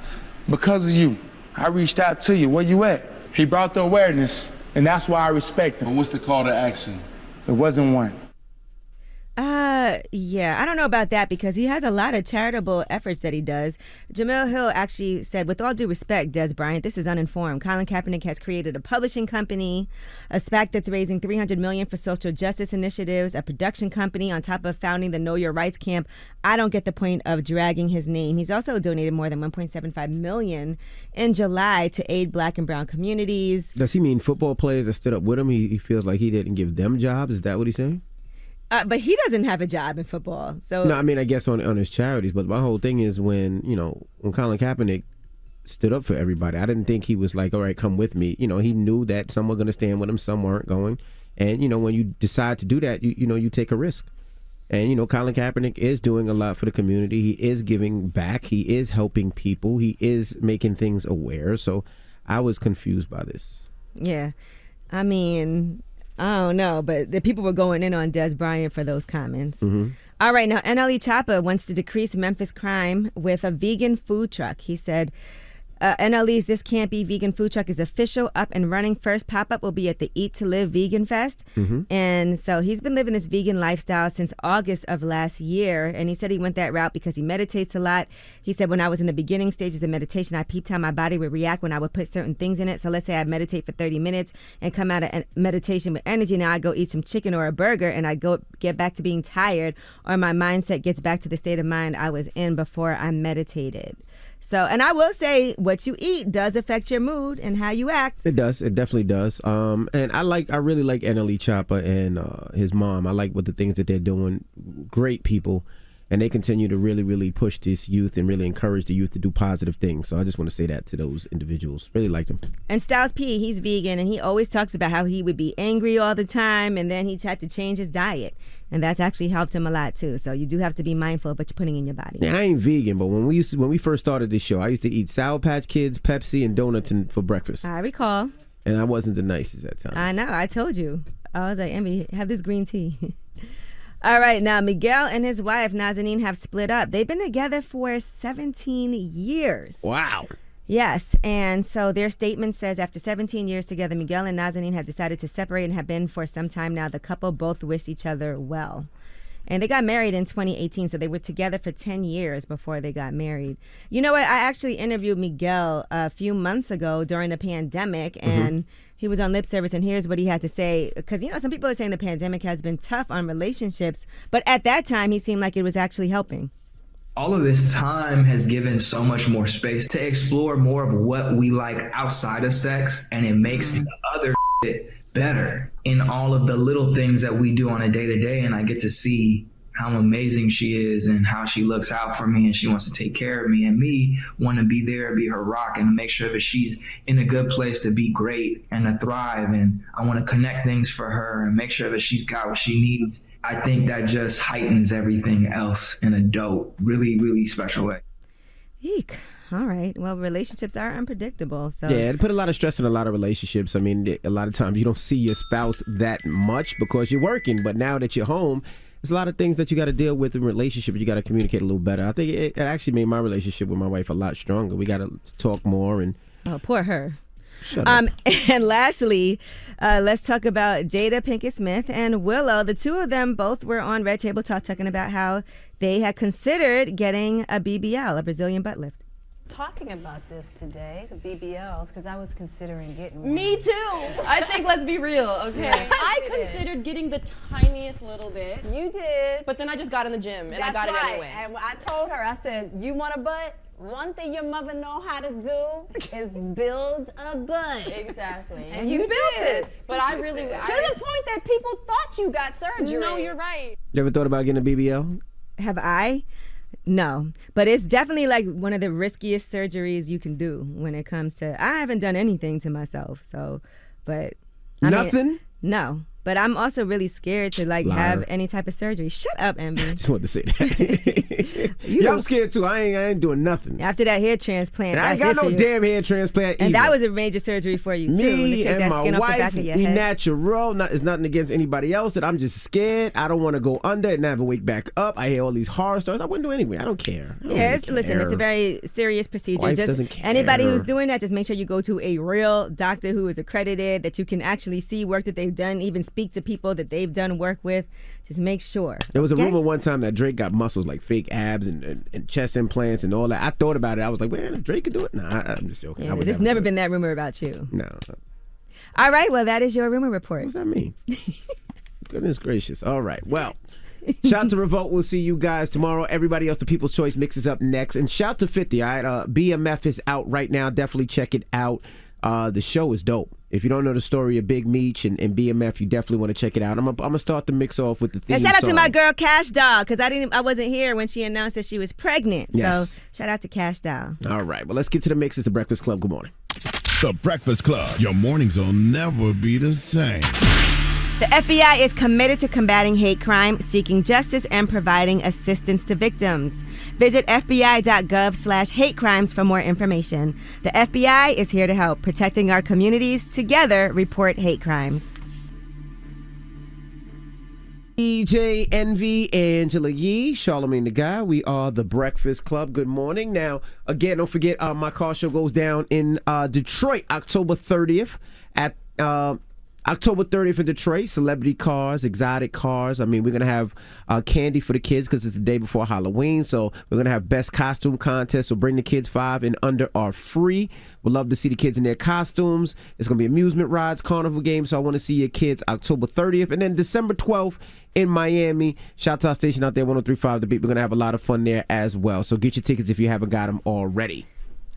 because of you. I reached out to you, where you at? He brought the awareness, and that's why I respect him. But what's the call to action? There wasn't one. Yeah, I don't know about that because he has a lot of charitable efforts that he does. Jamil Hill actually said, with all due respect, Des Bryant, this is uninformed. Colin Kaepernick has created a publishing company, a SPAC that's raising $300 million for social justice initiatives, a production company on top of founding the Know Your Rights camp. I don't get the point of dragging his name. He's also donated more than $1.75 million in July to aid Black and brown communities. Does he mean football players that stood up with him? He feels like he didn't give them jobs? Is that what he's saying? But he doesn't have a job in football. So No, I mean, I guess on his charities. But my whole thing is when Colin Kaepernick stood up for everybody, I didn't think he was like, all right, come with me. He knew that some were going to stand with him, some weren't going. And, when you decide to do that, you take a risk. And, Colin Kaepernick is doing a lot for the community. He is giving back. He is helping people. He is making things aware. So I was confused by this. Yeah. I mean, I don't know, but the people were going in on Des Bryant for those comments. Mm-hmm. All right, now NLE Choppa wants to decrease Memphis crime with a vegan food truck. He said, NLE's This Can't Be Vegan food truck is official, up and running. First pop-up will be at the Eat to Live Vegan Fest. Mm-hmm. And so he's been living this vegan lifestyle since August of last year. And he said he went that route because he meditates a lot. He said, when I was in the beginning stages of meditation, I peeped how my body would react when I would put certain things in it. So let's say I meditate for 30 minutes and come out of meditation with energy. Now I go eat some chicken or a burger and I get back to being tired, or my mindset gets back to the state of mind I was in before I meditated. So, and I will say, what you eat does affect your mood and how you act. It does. It definitely does. And I really like NLE Choppa and his mom. I like what the things that they're doing. Great people. And they continue to really, really push this youth and really encourage the youth to do positive things. So I just want to say that to those individuals. Really like them. And Styles P, he's vegan, and he always talks about how he would be angry all the time, and then he had to change his diet. And that's actually helped him a lot, too. So you do have to be mindful of what you're putting in your body. Now, I ain't vegan, but when we first started this show, I used to eat Sour Patch Kids, Pepsi, and donuts for breakfast. I recall. And I wasn't the nicest at times. I know. I told you. I was like, Emmy, have this green tea. All right, now Miguel and his wife Nazanin have split up. They've been together for 17 years. Wow. Yes, and so their statement says, after 17 years together, Miguel and Nazanin have decided to separate and have been for some time now. The couple both wish each other well. And they got married in 2018, so they were together for 10 years before they got married. You know what? I actually interviewed Miguel a few months ago during the pandemic, and he was on Lip Service, and here's what he had to say. Because, some people are saying the pandemic has been tough on relationships, but at that time, he seemed like it was actually helping. All of this time has given so much more space to explore more of what we like outside of sex, and it makes the other shit better in all of the little things that we do on a day-to-day. And I get to see how amazing she is and how she looks out for me and she wants to take care of me, and me want to be there and be her rock and make sure that she's in a good place to be great and to thrive. And I want to connect things for her and make sure that she's got what she needs. I think that just heightens everything else in a dope, really, really special way. Eek. All right. Well, relationships are unpredictable. So yeah, it put a lot of stress in a lot of relationships. I mean, a lot of times you don't see your spouse that much because you're working. But now that you're home, there's a lot of things that you got to deal with in relationship. You got to communicate a little better. I think it actually made my relationship with my wife a lot stronger. We got to talk more. And oh, poor her. Shut up. And lastly, let's talk about Jada Pinkett Smith and Willow. The two of them both were on Red Table Talk talking about how they had considered getting a BBL, a Brazilian butt lift. Talking about this today, the BBLs, because I was considering getting one. Me too. I think, let's be real, okay? Yeah. I considered getting the tiniest little bit. You did. But then I just got in the gym and I got it anyway. And I told her, I said, you want a butt? One thing your mother know how to do is build a butt. Exactly. And you built it. But I really... To the point that people thought you got surgery. No, you're right. You ever thought about getting a BBL? Have I? No, but it's definitely like one of the riskiest surgeries you can do when it comes to. I haven't done anything to myself, so, but nothing. No, but I'm also really scared to Liar. have any type of surgery. Shut up, Envy. I just wanted to say that. Yeah, I'm scared too. I ain't doing nothing. After that hair transplant, I ain't got no damn hair transplant and either. that was a major surgery for you too. Me to take and that my skin off the back wife, of your we head. natural. It's nothing against anybody else. That I'm just scared. I don't want to go under and never wake back up. I hear all these horror stories. I wouldn't do it anyway. I don't care. Listen, it's a very serious procedure. Wife Just doesn't care. anybody who's doing that, just make sure you go to a real doctor who is accredited, that you can actually see work that they've done, even speak to people that they've done work with. Just make sure. There was a rumor one time that Drake got muscles like fake abs and chest implants and all that. I thought about it. I was like, man, if Drake could do it. Nah, I'm just joking. Yeah, there's never been that rumor about you. No. All right, well, that is your rumor report. What does that mean? Goodness gracious. All right, well, shout to Revolt. We'll see you guys tomorrow. Everybody else, the People's Choice mix is up next. And shout to 50, all right? BMF is out right now. Definitely check it out. The show is dope. If you don't know the story of Big Meech and BMF, you definitely want to check it out. I'm gonna start the mix off with the theme And shout out song. to my girl Cash Doll, because I wasn't here when she announced that she was pregnant. Yes. So shout out to Cash Doll. All right, well, let's get to the mix. It's the Breakfast Club. Good morning. The Breakfast Club. Your mornings will never be the same. The FBI is committed to combating hate crime, seeking justice, and providing assistance to victims. Visit FBI.gov/hate crimes for more information. The FBI is here to help, protecting our communities. Together, report hate crimes. DJ Envy, Angela Yee, Charlamagne the Guy. We are the Breakfast Club. Good morning. Now, again, don't forget my car show goes down in Detroit, October 30th at October 30th in Detroit. Celebrity cars, exotic cars. I mean, we're going to have candy for the kids because it's the day before Halloween. So we're going to have best costume contest. So bring the kids 5 and under are free. We'd love to see the kids in their costumes. It's going to be amusement rides, carnival games. So I want to see your kids October 30th. And then December 12th in Miami. Shout out to our station out there, 103.5 The Beat. We're going to have a lot of fun there as well. So get your tickets if you haven't got them already.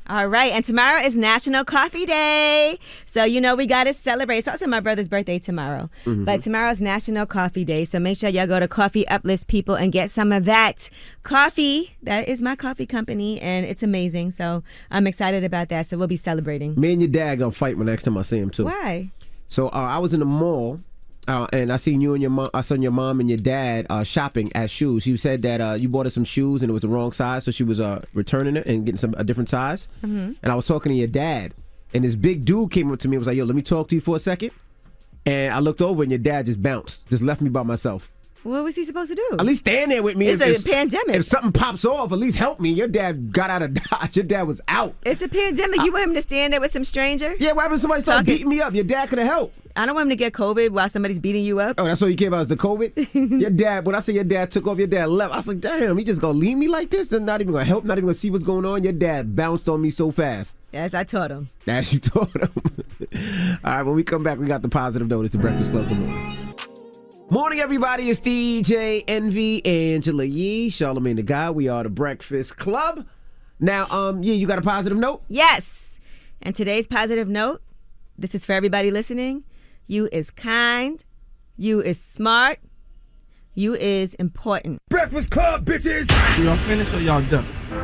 All right, and tomorrow is National Coffee Day. So, we got to celebrate. It's also my brother's birthday tomorrow. Mm-hmm. But tomorrow's National Coffee Day. So make sure y'all go to Coffee Uplifts People and get some of that coffee. That is my coffee company, and it's amazing. So I'm excited about that. So we'll be celebrating. Me and your dad going to fight when next time I see him, too. Why? So I was in the mall. And I seen you and your mom. I saw your mom and your dad shopping at shoes. You said that you bought her some shoes and it was the wrong size, so she was returning it and getting a different size. Mm-hmm. And I was talking to your dad, and this big dude came up to me and was like, "Yo, let me talk to you for a second." And I looked over, and your dad just bounced, just left me by myself. What was he supposed to do? At least stand there with me. It's a pandemic. If something pops off, at least help me. Your dad got out of Dodge. Your dad was out. It's a pandemic. You want him to stand there with some stranger? Yeah, why would somebody start beating me up? Your dad could have helped. I don't want him to get COVID while somebody's beating you up. Oh, that's all you care about is the COVID? Your dad, when I say your dad took off, your dad left. I was like, damn, he just gonna leave me like this? They're not even gonna help, not even gonna see what's going on. Your dad bounced on me so fast. As I taught him. As you taught him. All right, when we come back, we got the positive note. It's the Breakfast Club. Good morning. Morning, everybody. It's DJ Envy, Angela Yee, Charlamagne the Guy. We are the Breakfast Club. Now, you got a positive note? Yes. And today's positive note, this is for everybody listening. You is kind. You is smart. You is important. Breakfast Club, bitches. Y'all finished or y'all done?